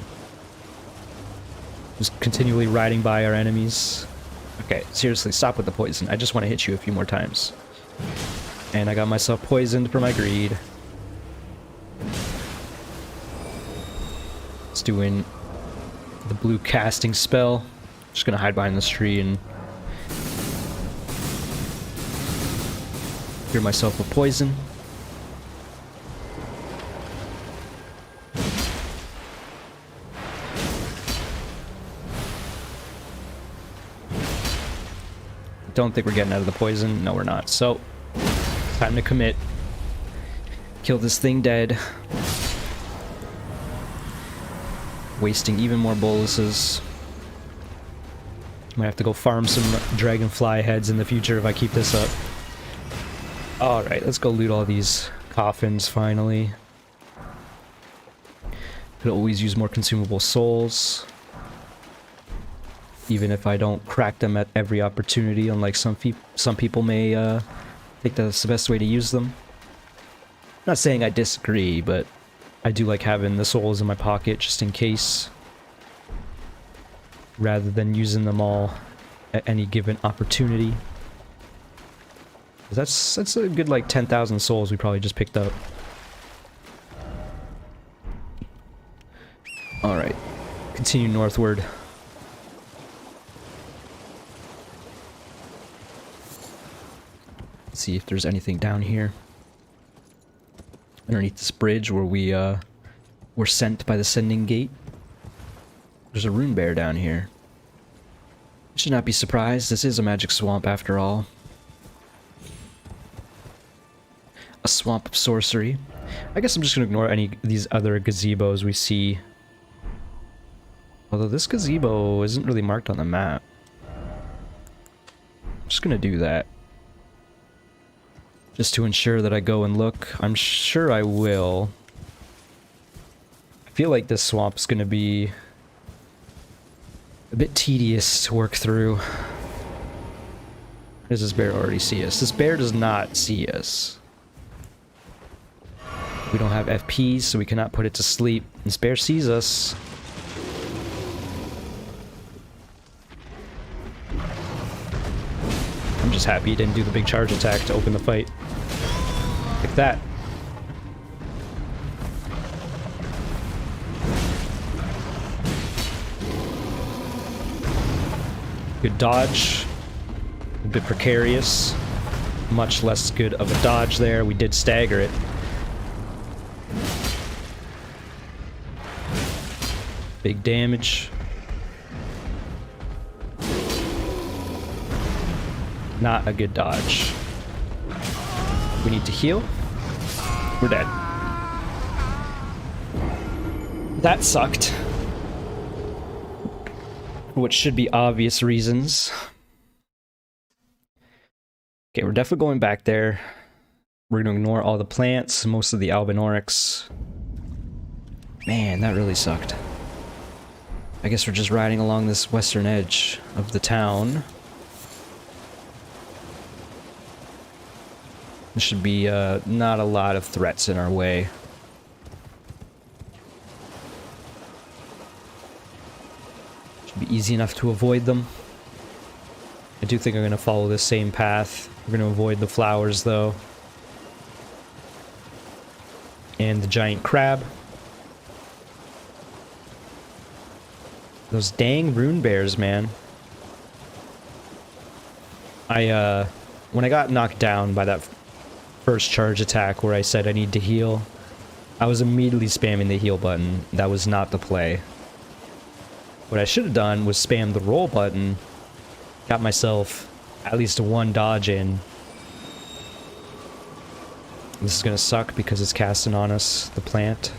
Just continually riding by our enemies. Okay, seriously, stop with the poison. I just want to hit you a few more times. And I got myself poisoned for my greed. It's doing the blue casting spell. Just gonna hide behind this tree and cure myself with poison. Don't think we're getting out of the poison. No, we're not. So, time to commit. Kill this thing dead. Wasting even more boluses. Might have to go farm some dragonfly heads in the future if I keep this up. Alright, let's go loot all these coffins finally. Could always use more consumable souls. Even if I don't crack them at every opportunity, unlike some people may think that's the best way to use them. Not saying I disagree, but I do like having the souls in my pocket just in case, rather than using them all at any given opportunity. That's a good like 10,000 souls we probably just picked up. Alright, continue northward. Let's see if there's anything down here. Underneath this bridge where we were sent by the sending gate. There's a rune bear down here. You should not be surprised, this is a magic swamp after all. A swamp of sorcery. I guess I'm just gonna ignore any of these other gazebos we see. Although this gazebo isn't really marked on the map. I'm just gonna do that. Just to ensure that I go and look. I'm sure I will. I feel like this swamp's gonna be a bit tedious to work through. Does this bear already see us? This bear does not see us. We don't have FPs, so we cannot put it to sleep. This bear sees us. I'm just happy he didn't do the big charge attack to open the fight. Like that. Good dodge. A bit precarious. Much less good of a dodge there. We did stagger it. Big damage. Not a good dodge. We need to heal. We're dead. That sucked. For what should be obvious reasons. Okay, we're definitely going back there. We're gonna ignore all the plants, most of the Albinorics. Man, that really sucked. I guess we're just riding along this western edge of the town. There should be not a lot of threats in our way. Should be easy enough to avoid them. I do think I'm going to follow this same path. We're going to avoid the flowers though. And the giant crab. Those dang rune bears, man. When I got knocked down by that first charge attack where I said I need to heal, I was immediately spamming the heal button. That was not the play. What I should have done was spam the roll button, got myself at least one dodge in. This is gonna suck because it's casting on us, the plant.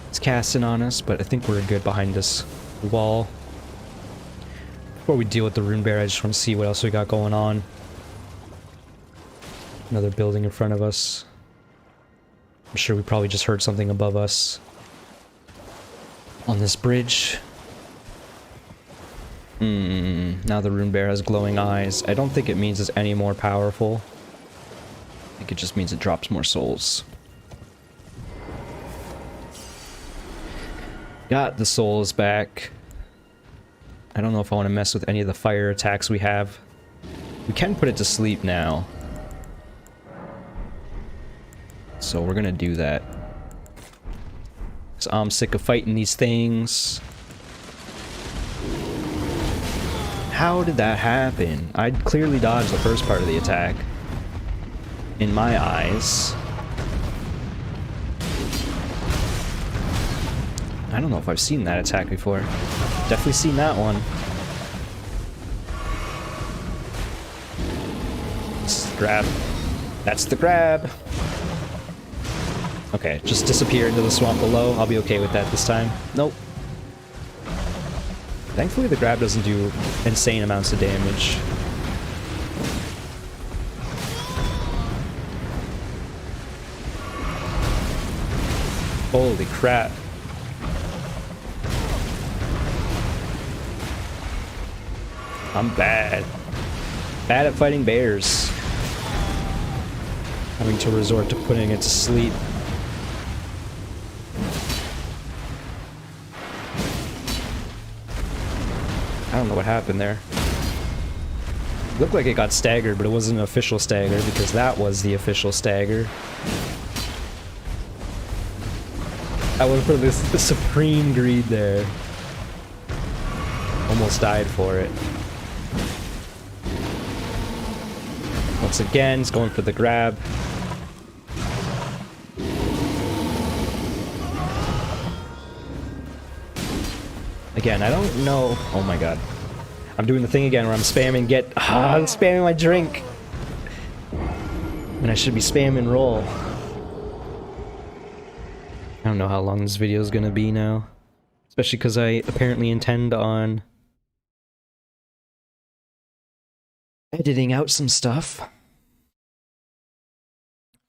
It's casting on us, but I think we're good behind this wall. Before we deal with the rune bear, I just want to see what else we got going on. Another building in front of us. I'm sure we probably just heard something above us. On this bridge. Now the rune bear has glowing eyes. I don't think it means it's any more powerful. I think it just means it drops more souls. Got the souls back. I don't know if I want to mess with any of the fire attacks we have. We can put it to sleep now. So we're gonna do that. So I'm sick of fighting these things. How did that happen? I clearly dodged the first part of the attack. In my eyes. I don't know if I've seen that attack before. Definitely seen that one. This is the grab. That's the grab. Okay, just disappear into the swamp below. I'll be okay with that this time. Nope. Thankfully the grab doesn't do insane amounts of damage. Holy crap. I'm bad. Bad at fighting bears. Having to resort to putting it to sleep. I don't know what happened there. Looked like it got staggered, but it wasn't an official stagger because that was the official stagger. I went for the supreme greed there. Almost died for it. Once again, it's going for the grab. Again, I don't know. Oh my god. I'm doing the thing again where I'm spamming I'm spamming my drink. And I should be spamming roll. I don't know how long this video is gonna be now. Especially because I apparently intend on editing out some stuff.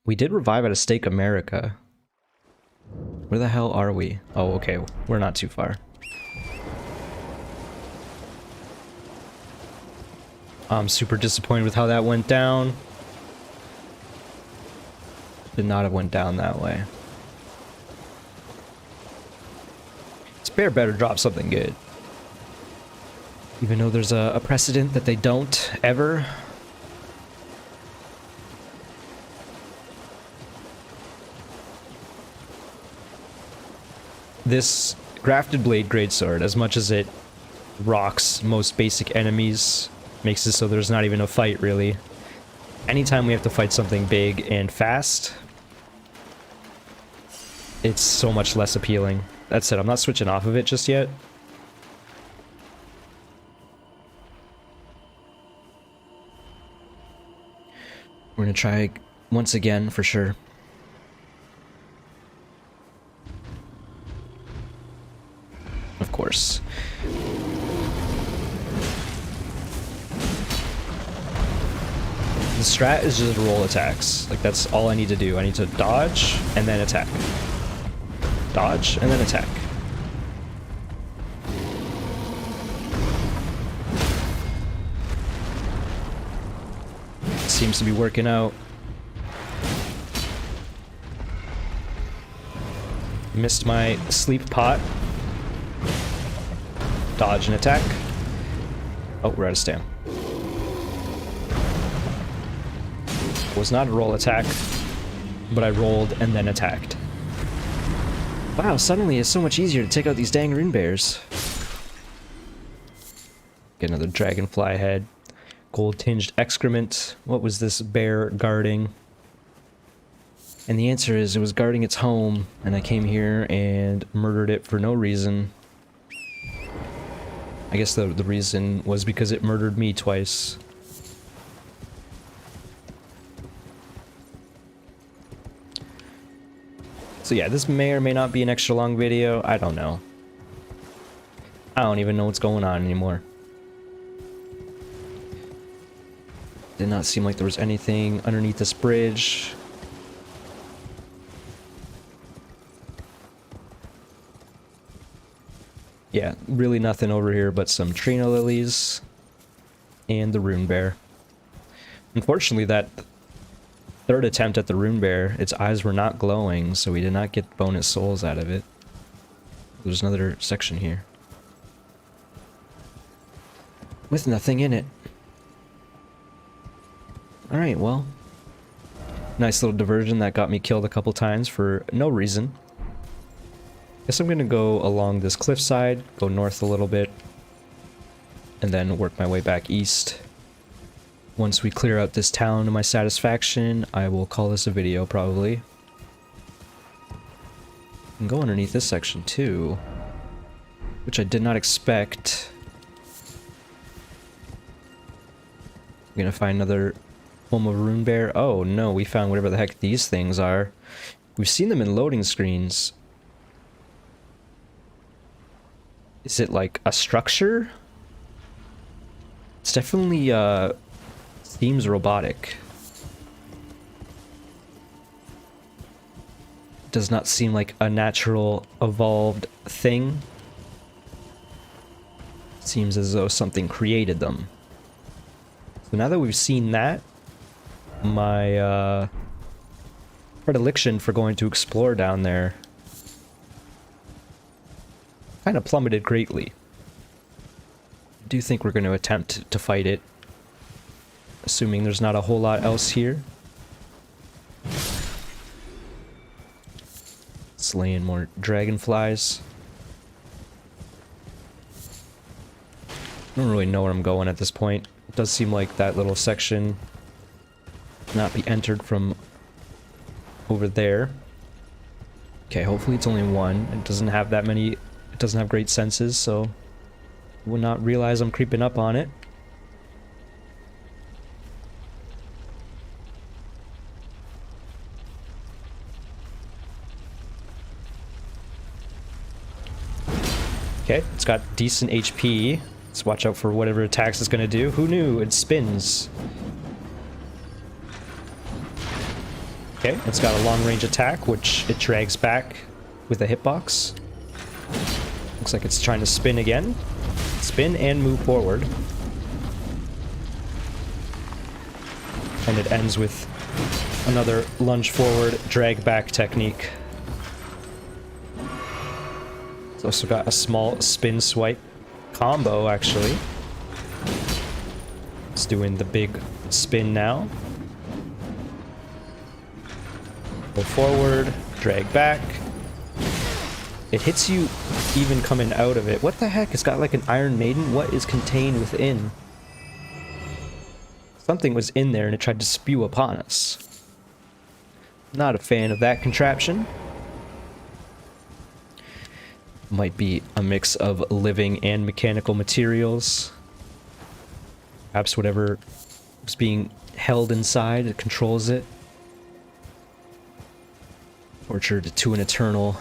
We did revive at a Stake America. Where the hell are we? Oh, okay. We're not too far. I'm super disappointed with how that went down. Did not have went down that way. Spare better drop something good. Even though there's a precedent that they don't, ever. This Grafted Blade Greatsword, as much as it rocks most basic enemies, makes it so there's not even a fight, really. Anytime we have to fight something big and fast, it's so much less appealing. That said, I'm not switching off of it just yet. We're gonna try once again, for sure. Of course. The strat is just roll attacks. Like, that's all I need to do. I need to dodge and then attack. Dodge and then attack. Seems to be working out. Missed my sleep pot. Dodge and attack. Oh, we're out of stam. Was not a roll attack, but I rolled and then attacked. Wow, suddenly it's so much easier to take out these dang rune bears. Get another dragonfly head. Gold-tinged excrement. What was this bear guarding? And the answer is it was guarding its home, and I came here and murdered it for no reason. I guess the reason was because it murdered me twice. So yeah, this may or may not be an extra long video. I don't know. I don't even know what's going on anymore. Did not seem like there was anything underneath this bridge. Yeah, really nothing over here but some Trina lilies and the rune bear. Unfortunately, that third attempt at the rune bear, its eyes were not glowing, so we did not get bonus souls out of it. There's another section here with nothing in it. Alright, well, nice little diversion that got me killed a couple times for no reason. Guess I'm gonna go along this cliffside, go north a little bit, and then work my way back east. Once we clear out this town to my satisfaction, I will call this a video, probably. And go underneath this section, too. Which I did not expect. I'm gonna find another home of rune bear. Oh, no, we found whatever the heck these things are. We've seen them in loading screens. Is it like a structure? It's definitely, seems robotic. does not seem like a natural evolved thing. Seems as though something created them. So now that we've seen that, my predilection for going to explore down there kind of plummeted greatly. I do think we're going to attempt to fight it, assuming there's not a whole lot else here. Slaying more dragonflies. I don't really know where I'm going at this point. It does seem like that little section cannot be entered from over there. Okay, hopefully it's only one. It doesn't have that many, it doesn't have great senses, so I will not realize I'm creeping up on it. Okay, it's got decent HP. Let's watch out for whatever attacks it's gonna do. Who knew? It spins. Okay, it's got a long-range attack, which it drags back with a hitbox. Looks like it's trying to spin again. Spin and move forward. And it ends with another lunge forward, drag back technique. It's also got a small spin swipe combo, actually. It's doing the big spin now. Go forward, drag back. It hits you even coming out of it. What the heck? It's got like an Iron Maiden? What is contained within? Something was in there and it tried to spew upon us. Not a fan of that contraption. Might be a mix of living and mechanical materials. Perhaps whatever is being held inside, it controls it. Tortured to an eternal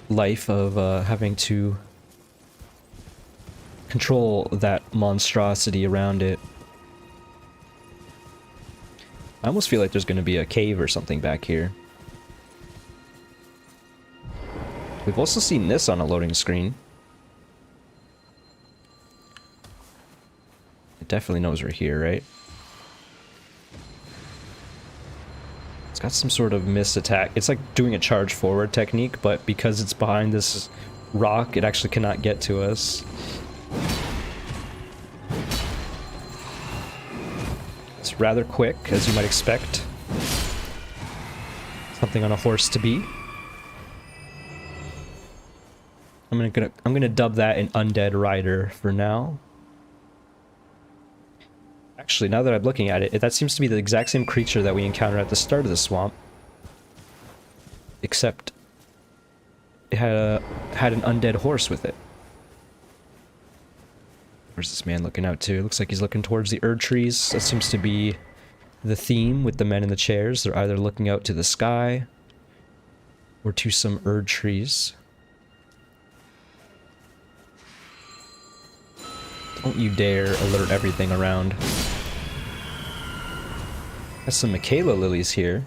life of having to control that monstrosity around it. I almost feel like there's going to be a cave or something back here. We've also seen this on a loading screen. It definitely knows we're here, right? It's got some sort of miss attack. It's like doing a charge forward technique, but because it's behind this rock, it actually cannot get to us. It's rather quick, as you might expect. Something on a horse to be. I'm gonna dub that an undead rider for now. Actually, now that I'm looking at it, that seems to be the exact same creature that we encountered at the start of the swamp. Except it had an undead horse with it. Where's this man looking out to? Looks like he's looking towards the Erd trees. That seems to be the theme with the men in the chairs. They're either looking out to the sky or to some Erd trees. Don't you dare alert everything around. Has some Michaela lilies here.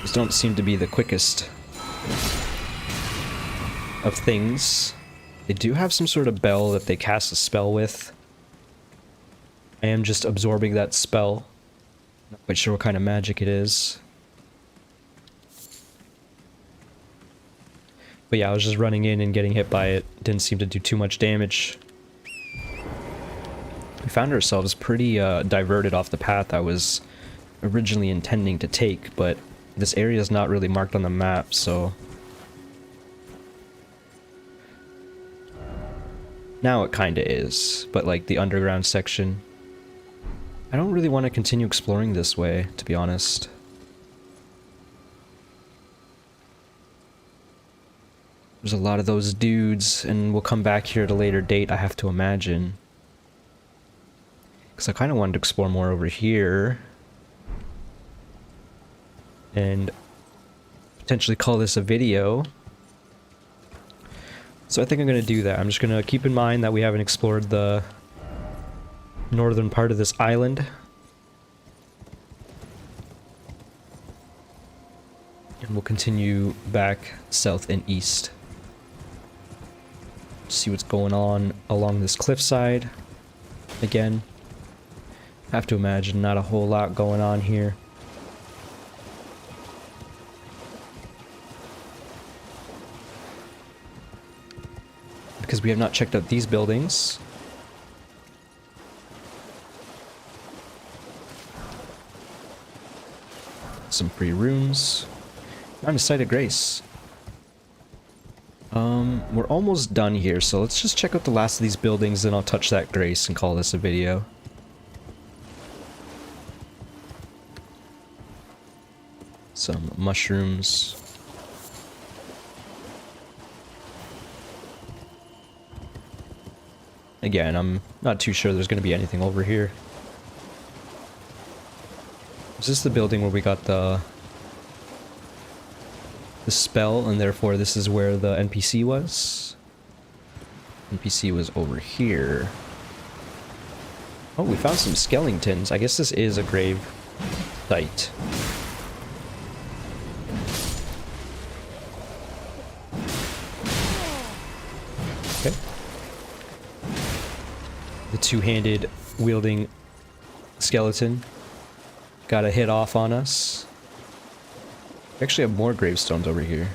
These don't seem to be the quickest of things. They do have some sort of bell that they cast a spell with. I am just absorbing that spell. Not quite sure what kind of magic it is. But yeah, I was just running in and getting hit by it. Didn't seem to do too much damage. We found ourselves pretty diverted off the path I was originally intending to take, but this area is not really marked on the map, so... Now it kinda is, but like the underground section. I don't really want to continue exploring this way, to be honest. There's a lot of those dudes, and we'll come back here at a later date, I have to imagine. Because I kind of wanted to explore more over here. And potentially call this a video. So I think I'm going to do that. I'm just going to keep in mind that we haven't explored the northern part of this island. And we'll continue back south and east. See what's going on along this cliffside. Again, have to imagine not a whole lot going on here. Because we have not checked out these buildings. Some free rooms. I'm a Site of Grace. We're almost done here, so let's just check out the last of these buildings, then I'll touch that grace and call this a video. Some mushrooms. Again, I'm not too sure there's going to be anything over here. Is this the building where we got the spell, and therefore this is where the NPC was? NPC was over here. Oh, we found some skeletons. I guess this is a grave site. Okay. The two-handed wielding skeleton got a hit off on us. We actually have more gravestones over here.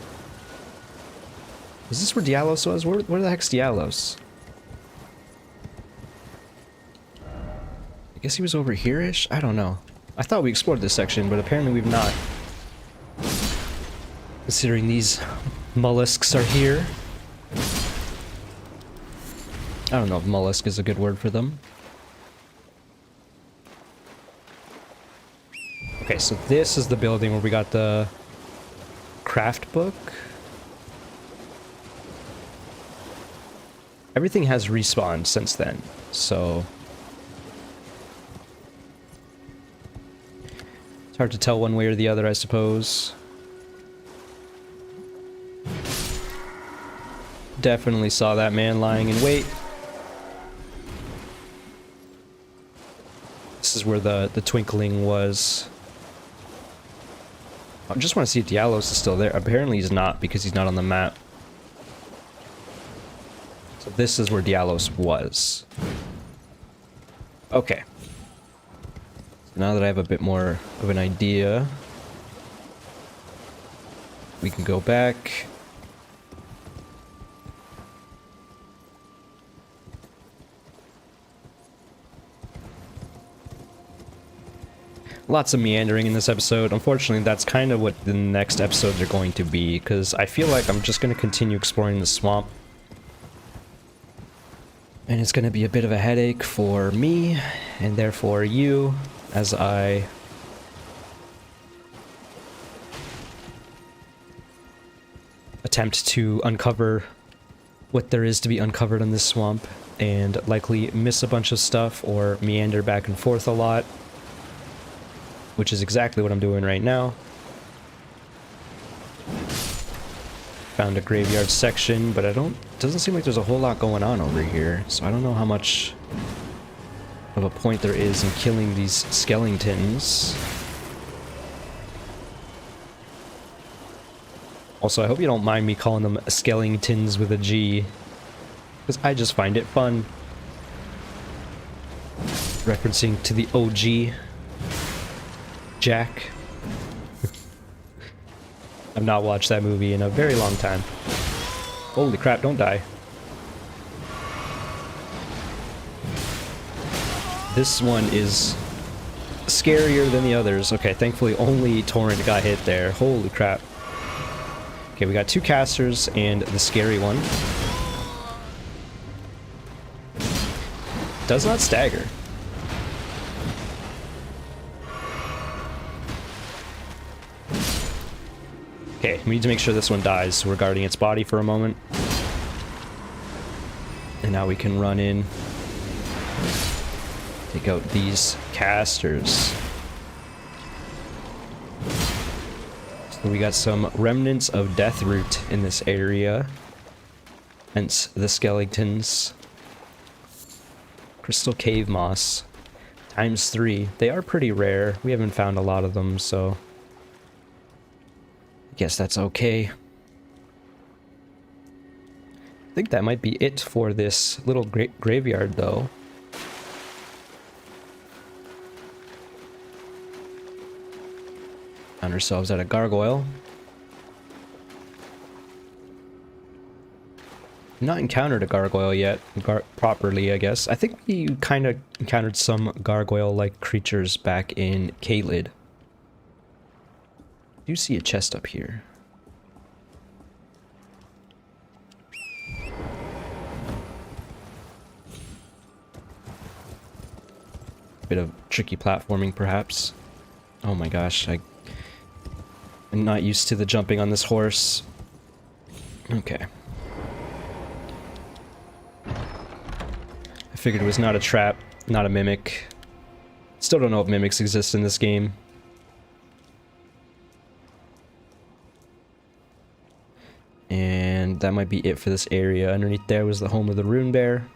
Is this where Dialos was? Where the heck's Dialos? I guess he was over here-ish? I don't know. I thought we explored this section, but apparently we've not. Considering these mollusks are here. I don't know if mollusk is a good word for them. Okay, so this is the building where we got the craft book. Everything has respawned since then, so it's hard to tell one way or the other, I suppose. Definitely saw that man lying in wait. This is where the twinkling was. I just want to see if Dialos is still there. Apparently he's not, because he's not on the map. So this is where Dialos was. Okay. So now that I have a bit more of an idea, we can go back. Lots of meandering in this episode. Unfortunately, that's kind of what the next episodes are going to be, because I feel like I'm just going to continue exploring the swamp. And it's going to be a bit of a headache for me, and therefore you, as I attempt to uncover what there is to be uncovered in this swamp, and likely miss a bunch of stuff or meander back and forth a lot. Which is exactly what I'm doing right now. Found a graveyard section, but doesn't seem like there's a whole lot going on over here. So I don't know how much of a point there is in killing these skeletons. Also, I hope you don't mind me calling them skeletons with a G, because I just find it fun. Referencing to the OG. Jack. I've not watched that movie in a very long time. Holy crap, don't die. This one is scarier than the others. Okay, thankfully only Torrent got hit there. Holy crap. Okay, we got two casters and the scary one. Does not stagger. Okay, we need to make sure this one dies, so we're guarding its body for a moment. And now we can run in. Take out these casters. So we got some remnants of Deathroot in this area. Hence the skeletons. Crystal cave moss. ×3. They are pretty rare. We haven't found a lot of them, so I guess that's okay. I think that might be it for this little graveyard, though. Found ourselves at a gargoyle. Not encountered a gargoyle yet, properly, I guess. I think we kind of encountered some gargoyle-like creatures back in Caelid. Do you see a chest up here? Bit of tricky platforming, perhaps. Oh my gosh, I'm not used to the jumping on this horse. Okay. I figured it was not a trap, not a mimic. Still don't know if mimics exist in this game. And that might be it for this area. Underneath there was the home of the rune bear.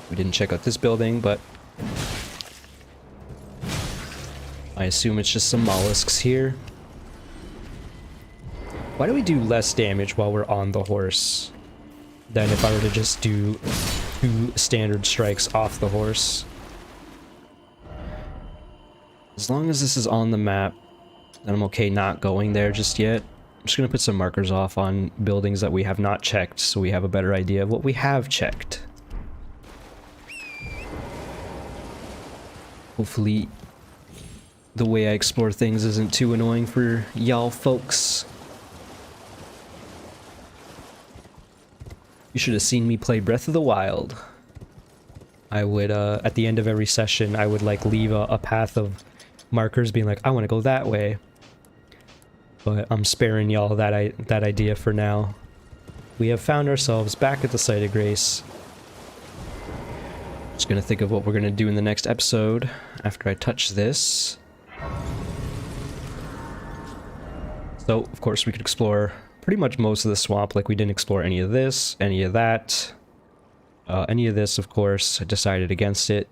We didn't check out this building, but I assume it's just some mollusks here. Why do we do less damage while we're on the horse than if I were to just do 2 standard strikes off the horse? As long as this is on the map, then I'm okay not going there just yet. I'm just gonna put some markers off on buildings that we have not checked so we have a better idea of what we have checked. Hopefully the way I explore things isn't too annoying for y'all folks. You should have seen me play Breath of the Wild. I would, at the end of every session, I would like leave a path of markers being like, I want to go that way. But I'm sparing y'all that idea for now. We have found ourselves back at the site of grace. Just gonna think of what we're gonna do in the next episode after I touch this. So, of course, we could explore pretty much most of the swamp. Like, we didn't explore any of this, any of that. Any of this, of course, I decided against it.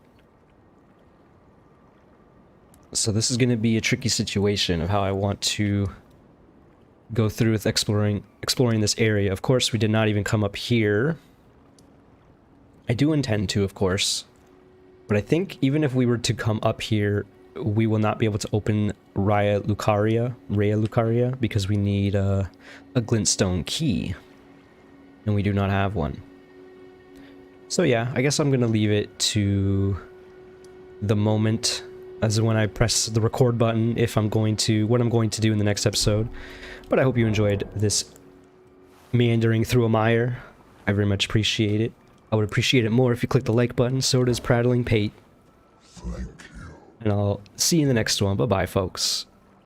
So this is gonna be a tricky situation of how I want to go through with exploring this area. Of course, we did not even come up here. I do intend to, of course, but I think even if we were to come up here, we will not be able to open Raya Lucaria, because we need a glintstone key, and we do not have one. So yeah, I guess I'm gonna leave it to the moment as when I press the record button if I'm going to, what I'm going to do in the next episode. But I hope you enjoyed this meandering through a mire. I very much appreciate it. I would appreciate it more if you click the like button, so does Prattling Pate. Thank you. And I'll see you in the next one. Bye-bye, folks.